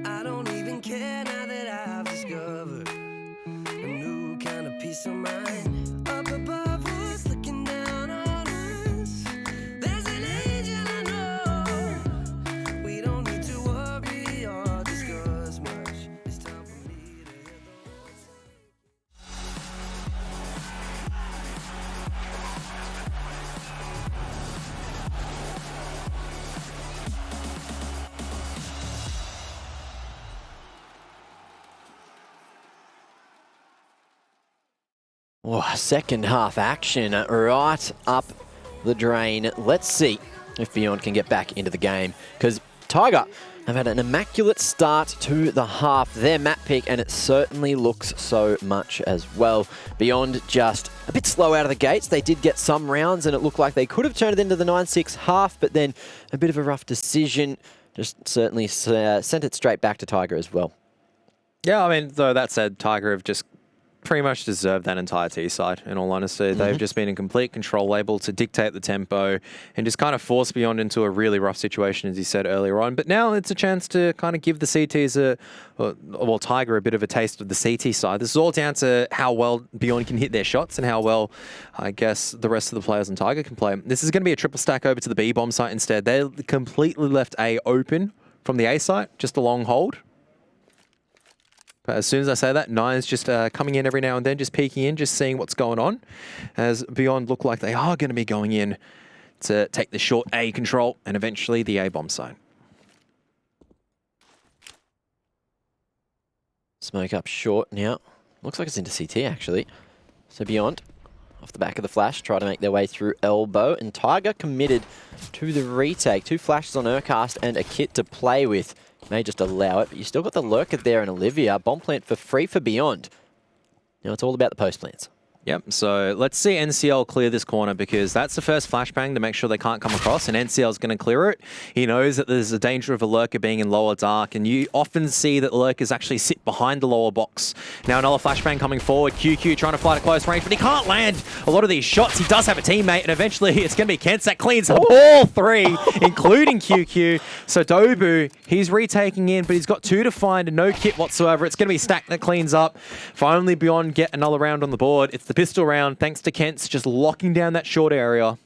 I don't even care now that I've discovered a new kind of peace of mind. Up above us, looking down on us, there's an angel I know. We don't need to worry or discuss much. It's time for me to hit the road. Oh, second half action right up the drain. Let's see if Beyond can get back into the game, because Tiger have had an immaculate start to the half. Their map pick, and it certainly looks so much as well. Beyond just a bit slow out of the gates. They did get some rounds, and it looked like they could have turned it into the 9-6 half, but then a bit of a rough decision just certainly sent it straight back to Tiger as well. Yeah, I mean, though that said, Tiger have just pretty much deserved that entire T side, in all honesty. They've just been in complete control, able to dictate the tempo and just kind of force Beyond into a really rough situation, as you said earlier on. But now it's a chance to kind of give the CTs well, Tiger a bit of a taste of the CT side. This is all down to how well Beyond can hit their shots and how well, I guess, the rest of the players on Tiger can play. This is going to be a triple stack over to the B bomb site instead. They completely left A open from the A site, just a long hold. But as soon as I say that, Nine's just coming in every now and then, just peeking in, just seeing what's going on. As Beyond look like they are going to be going in to take the short A control and eventually the A bomb site. Smoke up short now. Looks like it's into CT actually. So Beyond, off the back of the flash, try to make their way through elbow. And Tiger committed to the retake. 2 flashes on Urcast and a kit to play with. May just allow it, but you still got the lurker there and Olivia. Bomb plant for free for Beyond. Now it's all about the post plants. Yep, so let's see NCL clear this corner, because that's the first flashbang to make sure they can't come across, and NCL is going to clear it. He knows that there's a danger of a lurker being in lower dark, and you often see that lurkers actually sit behind the lower box. Now another flashbang coming forward. QQ trying to fly to close range, but he can't land a lot of these shots. He does have a teammate, and eventually it's going to be Kents that cleans up all 3, including QQ. So Dobu, he's retaking in, but he's got 2 to find and no kit whatsoever. It's going to be Stack that cleans up. Finally, Beyond get another round on the board. It's the pistol round, thanks to Kents just locking down that short area.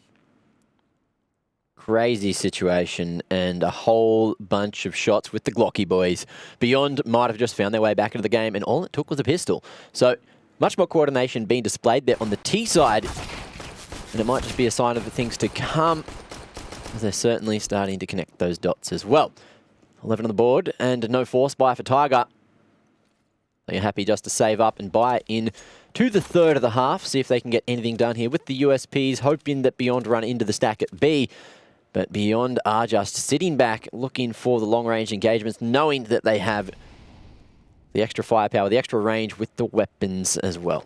Crazy situation and a whole bunch of shots with the Glocky boys. Beyond might have just found their way back into the game, and all it took was a pistol. So much more coordination being displayed there on the T side, and it might just be a sign of the things to come, as they're certainly starting to connect those dots as well. 11 on the board and no force buy for Tiger. They're happy just to save up and buy in to the third of the half, see if they can get anything done here with the USPs, hoping that Beyond run into the stack at B. But Beyond are just sitting back, looking for the long-range engagements, knowing that they have the extra firepower, the extra range with the weapons as well.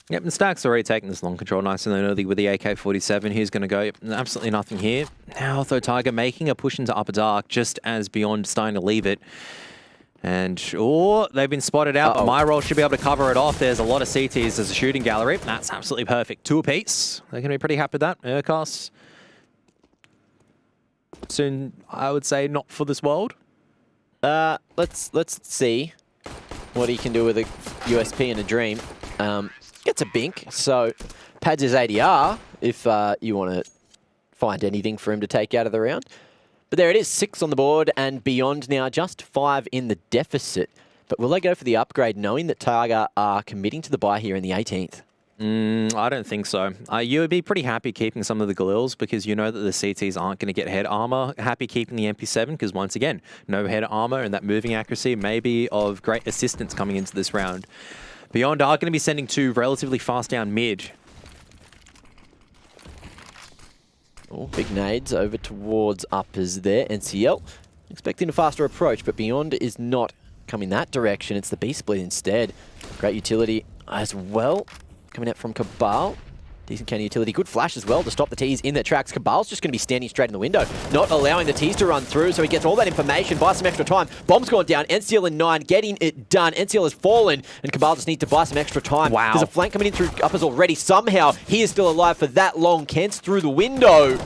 Yep, and Stack's already taking this long control nice and early with the AK-47. He's going to go, yep, absolutely nothing here. Now, though, Tiger making a push into Upper Dark just as Beyond starting to leave it. And, oh, they've been spotted out, but my role should be able to cover it off. There's a lot of CTs. There's a shooting gallery. That's absolutely perfect. 2 apiece. They're going to be pretty happy with that. Urcast soon, I would say, not for this world. Let's see what he can do with a USP and a Dream. Gets a Bink, so pads his ADR if you want to find anything for him to take out of the round. But there it is, 6 on the board and Beyond now just 5 in the deficit. But will they go for the upgrade knowing that Tiger are committing to the buy here in the 18th? I don't think so. You would be pretty happy keeping some of the Galils because you know that the CTs aren't going to get head armor. Happy keeping the MP7 because once again, no head armor and that moving accuracy may be of great assistance coming into this round. Beyond are going to be sending 2 relatively fast down mid. Oh, big nades over towards uppers there. NCL expecting a faster approach, but Beyond is not coming that direction. It's the B-split instead. Great utility as well. Coming out from Cabal. Decent cannon utility. Good flash as well to stop the T's in their tracks. Cabal's just going to be standing straight in the window, not allowing the T's to run through, so he gets all that information, buys some extra time. Bomb's gone down. NCL in 9, getting it done. NCL has fallen, and Cabal just needs to buy some extra time. Wow. There's a flank coming in through uppers already. Somehow, he is still alive for that long. Kent's through the window.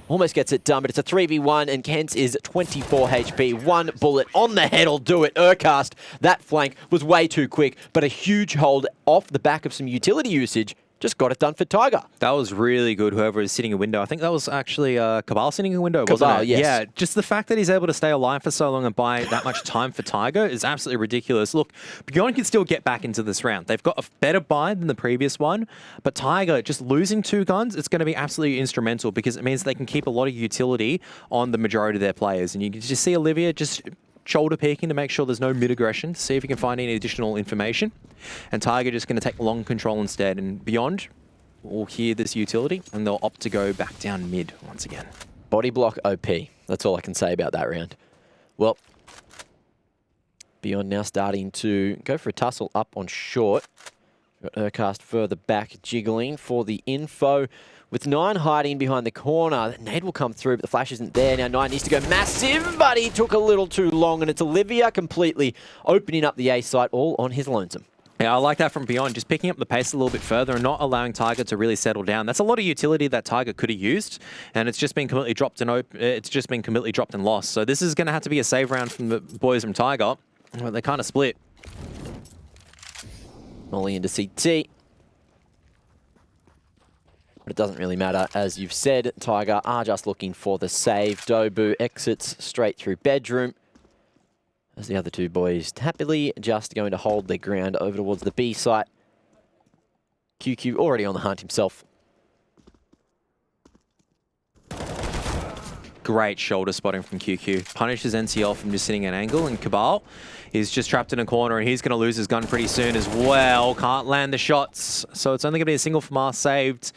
Almost gets it done, but it's a 3v1, and Kent's is 24 HP. 1 bullet on the head will do it. Urcast, that flank was way too quick, but a huge hold off the back of some utility usage. Just got it done for Tiger. That was really good, whoever is sitting in a window. I think that was actually Cabal sitting in a window, wasn't Cabal, it? yes. Yeah, just the fact that he's able to stay alive for so long and buy that much time for Tiger is absolutely ridiculous. Look, Beyond can still get back into this round. They've got a better buy than the previous one, but Tiger just losing 2 guns, it's going to be absolutely instrumental because it means they can keep a lot of utility on the majority of their players. And you can just see Olivia just shoulder peeking to make sure there's no mid-aggression, to see if he can find any additional information. And Tiger just going to take long control instead. And Beyond will hear this utility, and they'll opt to go back down mid once again. Body block OP. That's all I can say about that round. Well, Beyond now starting to go for a tussle up on short. Got Urcast further back, jiggling for the info. With 9 hiding behind the corner, that nade will come through, but the flash isn't there. Now 9 needs to go massive, but he took a little too long, and it's Olivia completely opening up the A site all on his lonesome. Yeah, I like that from Beyond, just picking up the pace a little bit further and not allowing Tiger to really settle down. That's a lot of utility that Tiger could have used, and it's just been completely dropped and lost. So this is going to have to be a save round from the boys from Tiger. Well, they kind of split. Molly into CT. But it doesn't really matter. As you've said, Tiger are just looking for the save. Dobu exits straight through bedroom. As the other 2 boys happily just going to hold their ground over towards the B site. QQ already on the hunt himself. Great shoulder spotting from QQ. Punishes NCL from just sitting at an angle, and Cabal is just trapped in a corner, and he's going to lose his gun pretty soon as well. Can't land the shots, so it's only going to be a single from us saved.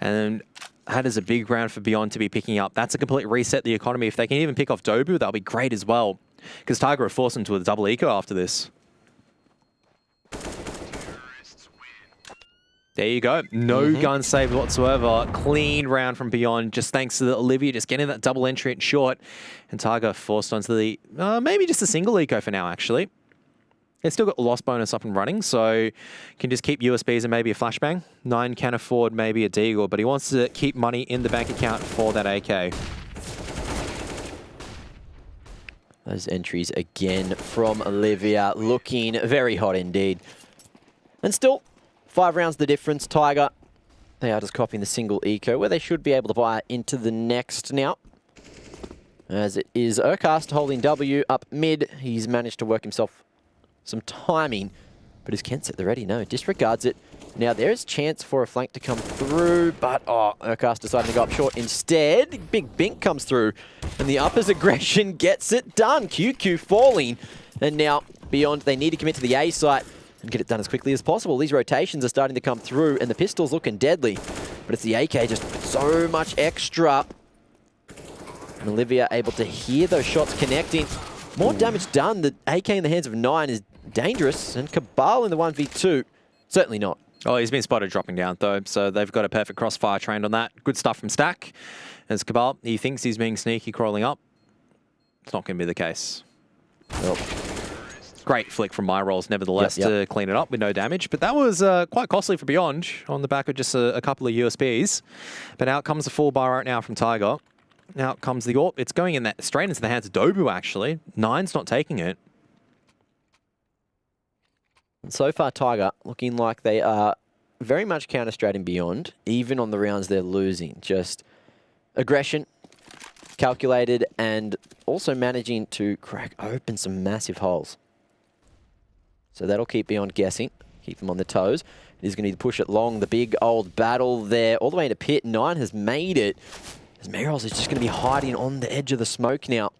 And that is a big round for Beyond to be picking up. That's a complete reset the economy. If they can even pick off Dobu, that'll be great as well. Because Tiger will force him to a double eco after this. There you go. No gun save whatsoever. Clean round from Beyond, just thanks to Olivia just getting that double entry at short. And Tiger forced onto the, maybe just a single eco for now, actually. They've still got the loss bonus up and running, so can just keep USBs and maybe a flashbang. 9 can afford maybe a deagle, but he wants to keep money in the bank account for that AK. Those entries again from Olivia, looking very hot indeed. And still, 5 rounds the difference. Tiger, they are just copying the single eco, where they should be able to buy into the next now. As it is Urcast holding W up mid. He's managed to work himself some timing, but is Kent at the ready? No, disregards it. Now there's chance for a flank to come through, but Urcast deciding to go up short instead. Big Bink comes through, and the uppers aggression gets it done. QQ falling, and now Beyond, they need to commit to the A site and get it done as quickly as possible. These rotations are starting to come through, and the pistol's looking deadly, but it's the AK just so much extra. And Olivia able to hear those shots connecting. More damage done. The AK in the hands of 9 is dangerous, and Cabal in the 1v2, certainly not. Oh, he's been spotted dropping down, though, so they've got a perfect crossfire trained on that. Good stuff from Stack. As Cabal, he thinks he's being sneaky crawling up. It's not going to be the case. Well, great flick from my rolls, nevertheless, to clean it up with no damage. But that was quite costly for Beyond on the back of just a couple of USBs. But out comes the full bar right now from Tiger. out comes the AWP. It's going in that straight into the hands of Dobu, actually. Nine's not taking it. And so far, Tiger looking like they are very much counter-strating Beyond, even on the rounds they're losing. Just aggression, calculated, and also managing to crack open some massive holes. So that'll keep Beyond guessing, keep them on their toes. He's going to need to push it long. The big old battle there, all the way into pit. Nine has made it. As Mayrols is just going to be hiding on the edge of the smoke now.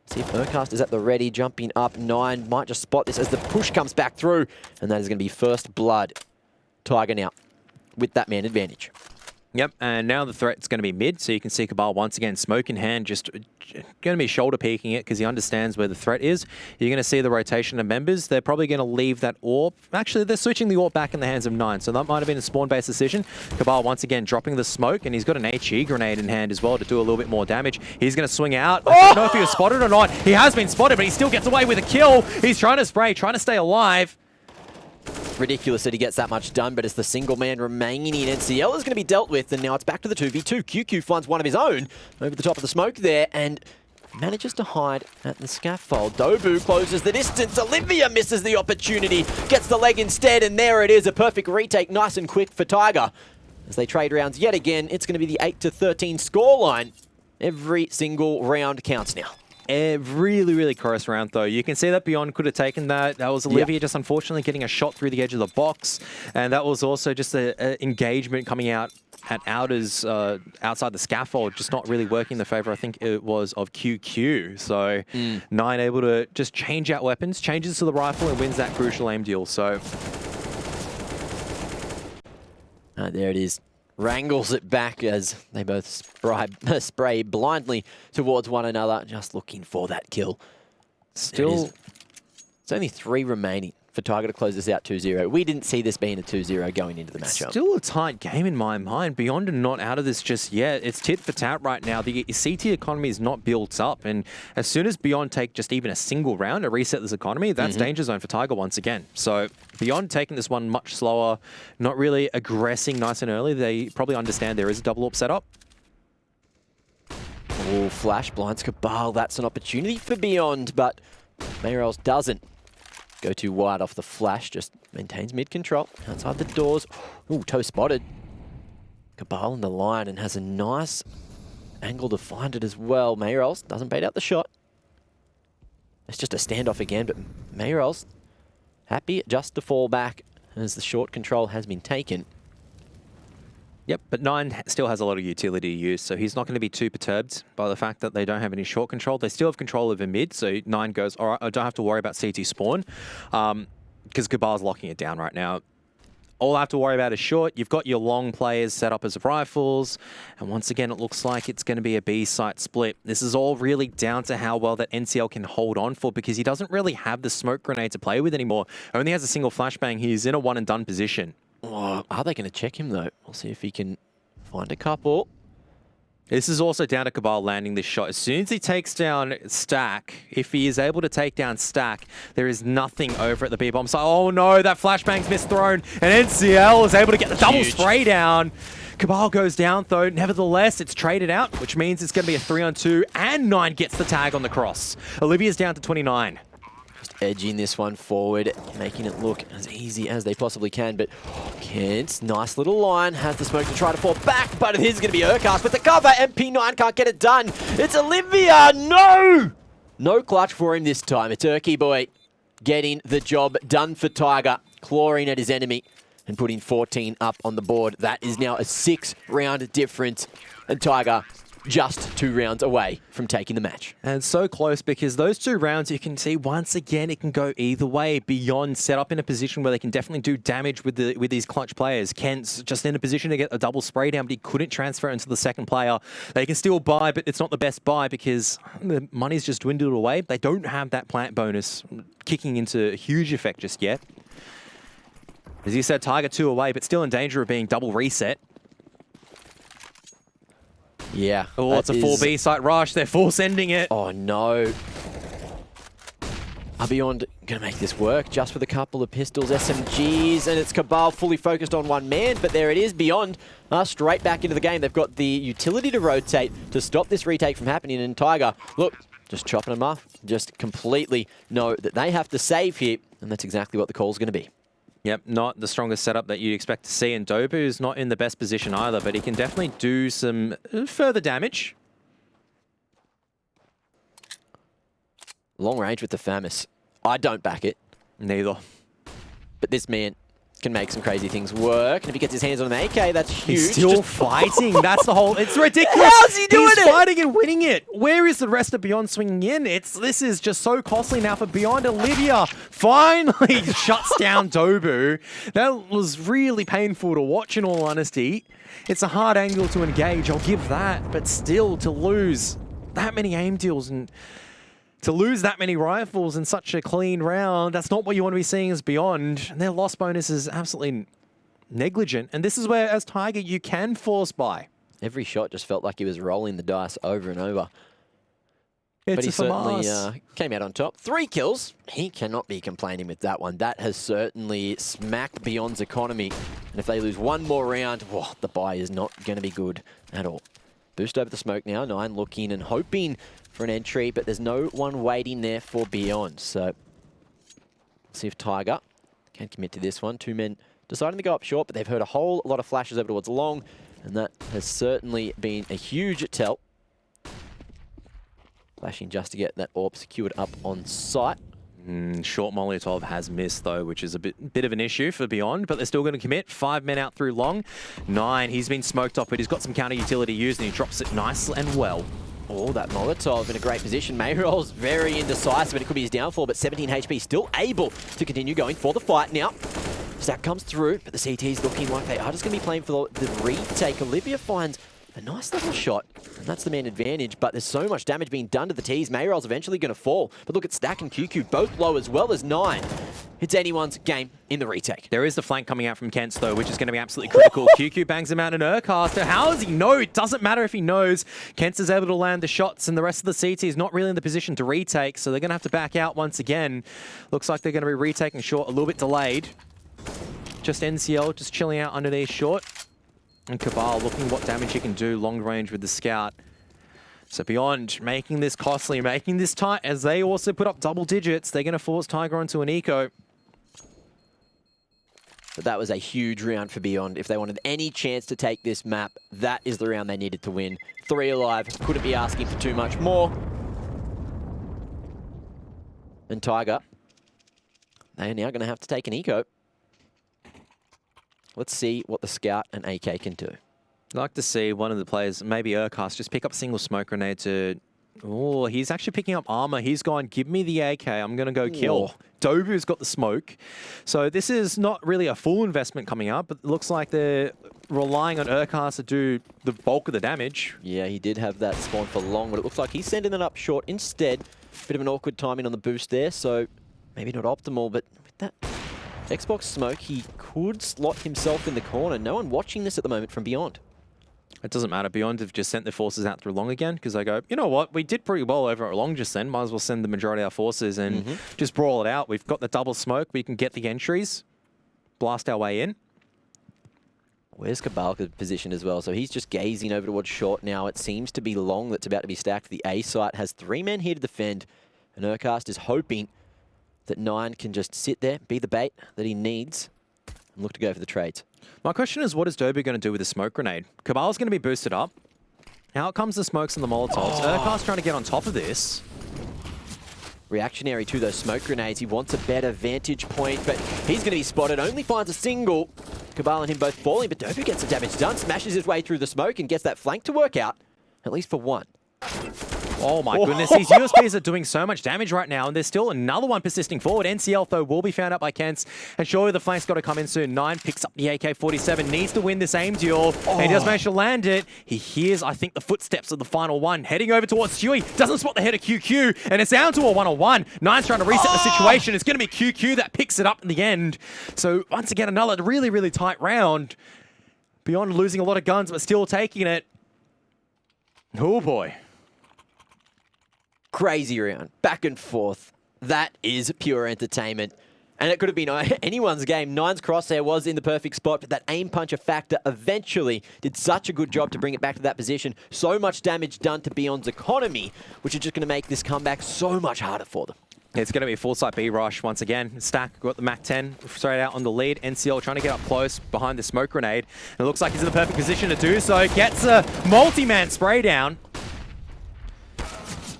See if Urcast is at the ready, jumping up. Nine might just spot this as the push comes back through. And that is going to be first blood. Tiger now with that man advantage. Yep, and now the threat's going to be mid, so you can see Cabal once again, smoke in hand, just going to be shoulder peeking it because he understands where the threat is. You're going to see the rotation of members. They're probably going to leave that AWP. Actually, they're switching the AWP back in the hands of Nine, so that might have been a spawn-based decision. Cabal once again dropping the smoke, and he's got an HE grenade in hand as well to do a little bit more damage. He's going to swing out. I don't know if he was spotted or not. He has been spotted, but he still gets away with a kill. He's trying to spray, trying to stay alive. Ridiculous that he gets that much done, but it's the single man remaining in. NCL is going to be dealt with, and now it's back to the 2v2. QQ finds one of his own over the top of the smoke there, and manages to hide at the scaffold. Dobu closes the distance. Olivia misses the opportunity, gets the leg instead, and there it is. A perfect retake, nice and quick for Tiger. As they trade rounds yet again, it's going to be the 8-13 scoreline. Every single round counts now. A really, really close round, though. You can see that Beyond could have taken that. That was Olivia just unfortunately getting a shot through the edge of the box. And that was also just an engagement coming out at outers outside the scaffold, just not really working in the favor, I think it was, of QQ. So Nine able to just change out weapons, changes to the rifle, and wins that crucial aim deal. So there it is. Wrangles it back as they both spray blindly towards one another, just looking for that kill. Still, it's only 3 remaining for Tiger to close this out 2-0. We didn't see this being a 2-0 going into the matchup. Still a tight game in my mind. Beyond and not out of this just yet. It's tit for tat right now. The CT economy is not built up, and as soon as Beyond take just even a single round to reset this economy, that's danger zone for Tiger once again. So Beyond taking this one much slower, not really aggressing nice and early. They probably understand there is a double AWP setup. Oh, flash blinds Cabal. That's an opportunity for Beyond, but Mayrols doesn't go too wide off the flash, just maintains mid-control outside the doors. Ooh, toe spotted. Cabal in the line and has a nice angle to find it as well. Mayrols doesn't bait out the shot. It's just a standoff again, but Mayrols happy just to fall back as the short control has been taken. Yep, but Nine still has a lot of utility to use, so he's not going to be too perturbed by the fact that they don't have any short control. They still have control over mid, so Nine goes, all right, I don't have to worry about CT spawn, because Cabal's locking it down right now. All I have to worry about is short. You've got your long players set up as rifles, and once again, it looks like it's going to be a B-site split. This is all really down to how well that NCL can hold on for, because he doesn't really have the smoke grenade to play with anymore. Only has a single flashbang. He's in a one-and-done position. Oh, are they going to check him, though? We'll see if he can find a couple. This is also down to Cabal landing this shot. As soon as he takes down Stack, if he is able to take down Stack, there is nothing over at the B-bomb. So, oh no, that flashbang's misthrown, and NCL is able to get the double spray down. Cabal goes down, though. Nevertheless, it's traded out, which means it's going to be a 3-on-2, and Nine gets the tag on the cross. Olivia's down to 29. Edging this one forward, making it look as easy as they possibly can, but Kent's nice little line has the smoke to try to fall back, but it is going to be Urcast with the cover. MP9 can't get it done. It's Olivia. No! No clutch for him this time. It's Urky boy getting the job done for Tiger, clawing at his enemy and putting 14 up on the board. That is now a 6-round difference, and Tiger just 2 rounds away from taking the match. And so close, because those 2 rounds, you can see once again it can go either way. Beyond set up in a position where they can definitely do damage with these clutch players. Kent's just in a position to get a double spray down, but he couldn't transfer into the second player. They can still buy, but it's not the best buy because the money's just dwindled away. They don't have that plant bonus kicking into huge effect just yet. As you said, Tiger 2 away, but still in danger of being double reset. Yeah. Oh, it's a full B-site rush. They're full sending it. Oh, no. Beyond going to make this work just with a couple of pistols, SMGs, and it's Cabal fully focused on one man, but there it is. Beyond straight back into the game. They've got the utility to rotate to stop this retake from happening, and Tiger, look, just chopping them off, just completely know that they have to save here, and that's exactly what the call's going to be. Yep, not the strongest setup that you'd expect to see, and Dobu's not in the best position either, but he can definitely do some further damage. Long range with the FAMAS. I don't back it. Neither. But this man can make some crazy things work. And if he gets his hands on an AK, that's huge. He's still fighting. That's the whole... It's ridiculous. How's he doing it? He's fighting and winning it. Where is the rest of Beyond swinging in? This is just so costly now for Beyond. Olivia finally shuts down Dobu. That was really painful to watch, in all honesty. It's a hard angle to engage, I'll give that. But still, to lose that many aim deals and... to lose that many rifles in such a clean round, that's not what you want to be seeing as Beyond. And their loss bonus is absolutely negligent. And this is where, as Tiger, you can force buy. Every shot just felt like he was rolling the dice over and over. But he certainly came out on top. 3 kills. He cannot be complaining with that one. That has certainly smacked Beyond's economy. And if they lose one more round, whoa, the buy is not going to be good at all. Boost over the smoke now. 9 looking and hoping for an entry, but there's no one waiting there for Beyond. So, see if Tiger can commit to this one. 2 men deciding to go up short, but they've heard a whole lot of flashes over towards long, and that has certainly been a huge tell. Flashing just to get that AWP secured up on site. Short Molotov has missed, though, which is a bit of an issue for Beyond, but they're still going to commit. 5 men out through long. 9, he's been smoked off, but he's got some counter utility used, and he drops it nice and well. Oh, that Molotov in a great position. Mayrol's very indecisive, and it could be his downfall, but 17 HP still able to continue going for the fight now. Stack comes through, but the CT's looking like they are just going to be playing for the retake. Olivia finds a nice little shot, and that's the man advantage, but there's so much damage being done to the T's. Mayrol's eventually going to fall, but look at Stack and QQ, both low as well as 9. It's anyone's game in the retake. There is the flank coming out from Kent's, though, which is going to be absolutely critical. QQ bangs him out in Urcaster. How does he know? It doesn't matter if he knows. Kent's is able to land the shots, and the rest of the CT is not really in the position to retake, so they're going to have to back out once again. Looks like they're going to be retaking short, a little bit delayed. Just NCL, just chilling out underneath short. And Cabal looking what damage he can do long range with the scout. So Beyond making this costly, making this tight, as they also put up double digits. They're going to force Tiger onto an eco. But that was a huge round for Beyond. If they wanted any chance to take this map, that is the round they needed to win. 3 alive, couldn't be asking for too much more. And Tiger, they are now going to have to take an eco. Let's see what the Scout and AK can do. I'd like to see one of the players, maybe Urcast, just pick up a single smoke grenade to... Oh, he's actually picking up armor. He's gone, give me the AK. I'm going to go kill. Dobu's got the smoke. So this is not really a full investment coming up, but it looks like they're relying on Urcast to do the bulk of the damage. Yeah, he did have that spawn for long, but it looks like he's sending it up short instead. Bit of an awkward timing on the boost there, so maybe not optimal, but with that Xbox smoke, he could slot himself in the corner. No one watching this at the moment from Beyond. It doesn't matter. Beyond have just sent their forces out through long again, because they go, you know what, we did pretty well over at long just then. Might as well send the majority of our forces and just brawl it out. We've got the double smoke. We can get the entries, blast our way in. Where's Kabalka positioned as well? So he's just gazing over towards short now. It seems to be long that's about to be stacked. The A site has 3 men here to defend, and Urcast is hoping that 9 can just sit there, be the bait that he needs, and look to go for the trades. My question is, what is Dobu going to do with the smoke grenade? Cabal's going to be boosted up. Out comes the smokes and the Molotovs. Urcast trying to get on top of this. Reactionary to those smoke grenades. He wants a better vantage point, but he's going to be spotted. Only finds a single. Cabal and him both falling, but Dobu gets the damage done, smashes his way through the smoke and gets that flank to work out, at least for 1. Oh my goodness, these USBs are doing so much damage right now, and there's still another one persisting forward. NCL, though, will be found out by Kents, and surely the flank's got to come in soon. 9 picks up the AK-47, needs to win this aim duel, and he does manage to land it. He hears, I think, the footsteps of the final one, heading over towards Stewie, doesn't spot the head of QQ, and it's down to a 1-on-1. 9's trying to reset the situation. It's going to be QQ that picks it up in the end. So, once again, another really, really tight round. Beyond losing a lot of guns, but still taking it. Oh boy. Crazy round, back and forth. That is pure entertainment. And it could have been anyone's game. Nine's crosshair was in the perfect spot, but that aim puncher factor eventually did such a good job to bring it back to that position. So much damage done to Beyond's economy, which is just going to make this comeback so much harder for them. It's going to be a full site B rush once again. Stack got the MAC-10 straight out on the lead. NCL trying to get up close behind the smoke grenade. And it looks like he's in the perfect position to do so. Gets a multi-man spray down.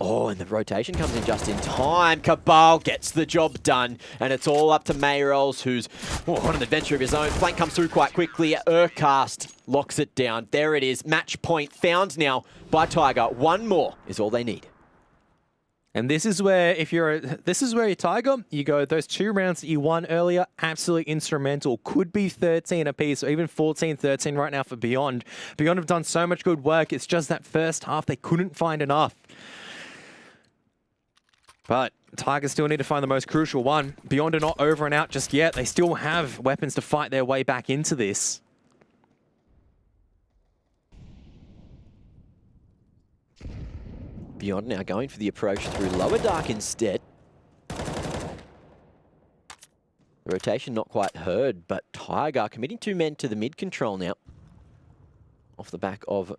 Oh, and the rotation comes in just in time. Cabal gets the job done, and it's all up to Mayrolls, who's on an adventure of his own. Flank comes through quite quickly. Urcast locks it down. There it is. Match point found now by Tiger. One more is all they need. And this is where, this is where you're Tiger, you go, those 2 rounds that you won earlier, absolutely instrumental. Could be 13 apiece, or even 14-13 right now for Beyond. Beyond have done so much good work. It's just that first half, they couldn't find enough. But Tigers still need to find the most crucial one. Beyond are not over and out just yet. They still have weapons to fight their way back into this. Beyond now going for the approach through Lower Dark instead. The rotation not quite heard, but Tiger committing 2 men to the mid control now. Off the back of,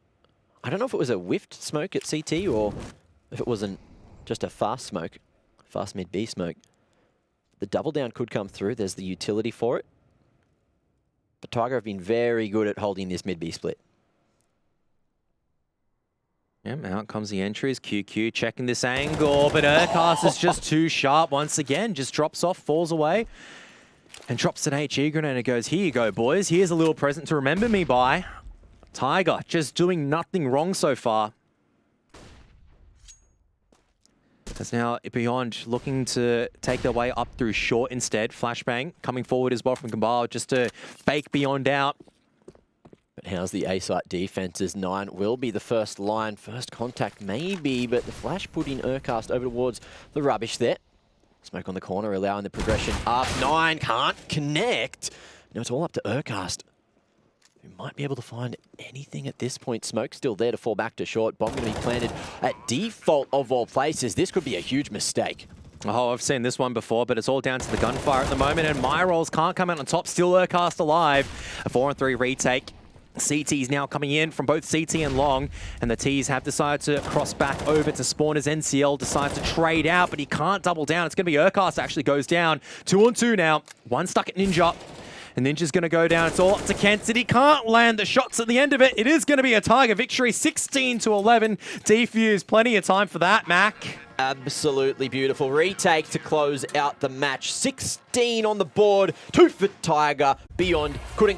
I don't know if it was a whiffed smoke at CT or if it wasn't just a fast smoke, fast mid B smoke. The double down could come through. There's the utility for it. But Tiger have been very good at holding this mid B split. Yeah, out comes the entries. QQ checking this angle, but Urcast is just too sharp once again. Just drops off, falls away, and drops an HE grenade and goes, here you go, boys. Here's a little present to remember me by. Tiger just doing nothing wrong so far. As now Beyond looking to take their way up through short instead. Flashbang coming forward as well from Cabal just to fake Beyond out. But how's the A-site defenses? 9 will be the first line. First contact maybe, but the flash putting Urcast over towards the rubbish there. Smoke on the corner allowing the progression up. 9 can't connect. Now it's all up to Urcast, who might be able to find anything at this point. Smoke still there to fall back to short. Bomb going to be planted at default of all places. This could be a huge mistake. Oh, I've seen this one before, but it's all down to the gunfire at the moment, and Mayrolls can't come out on top. Still Urcast alive. A 4-on-3 retake. CT's now coming in from both CT and Long, and the T's have decided to cross back over to spawn as NCL decides to trade out, but he can't double down. It's going to be Urcast actually goes down. 2-on-2 now. 1 stuck at Ninja. And Ninja's going to go down. It's all up to Kent. He can't land the shots at the end of it. It is going to be a Tiger victory, 16-11. Defuse, plenty of time for that, Mac. Absolutely beautiful. Retake to close out the match. 16 on the board. 2 for Tiger. Beyond couldn't get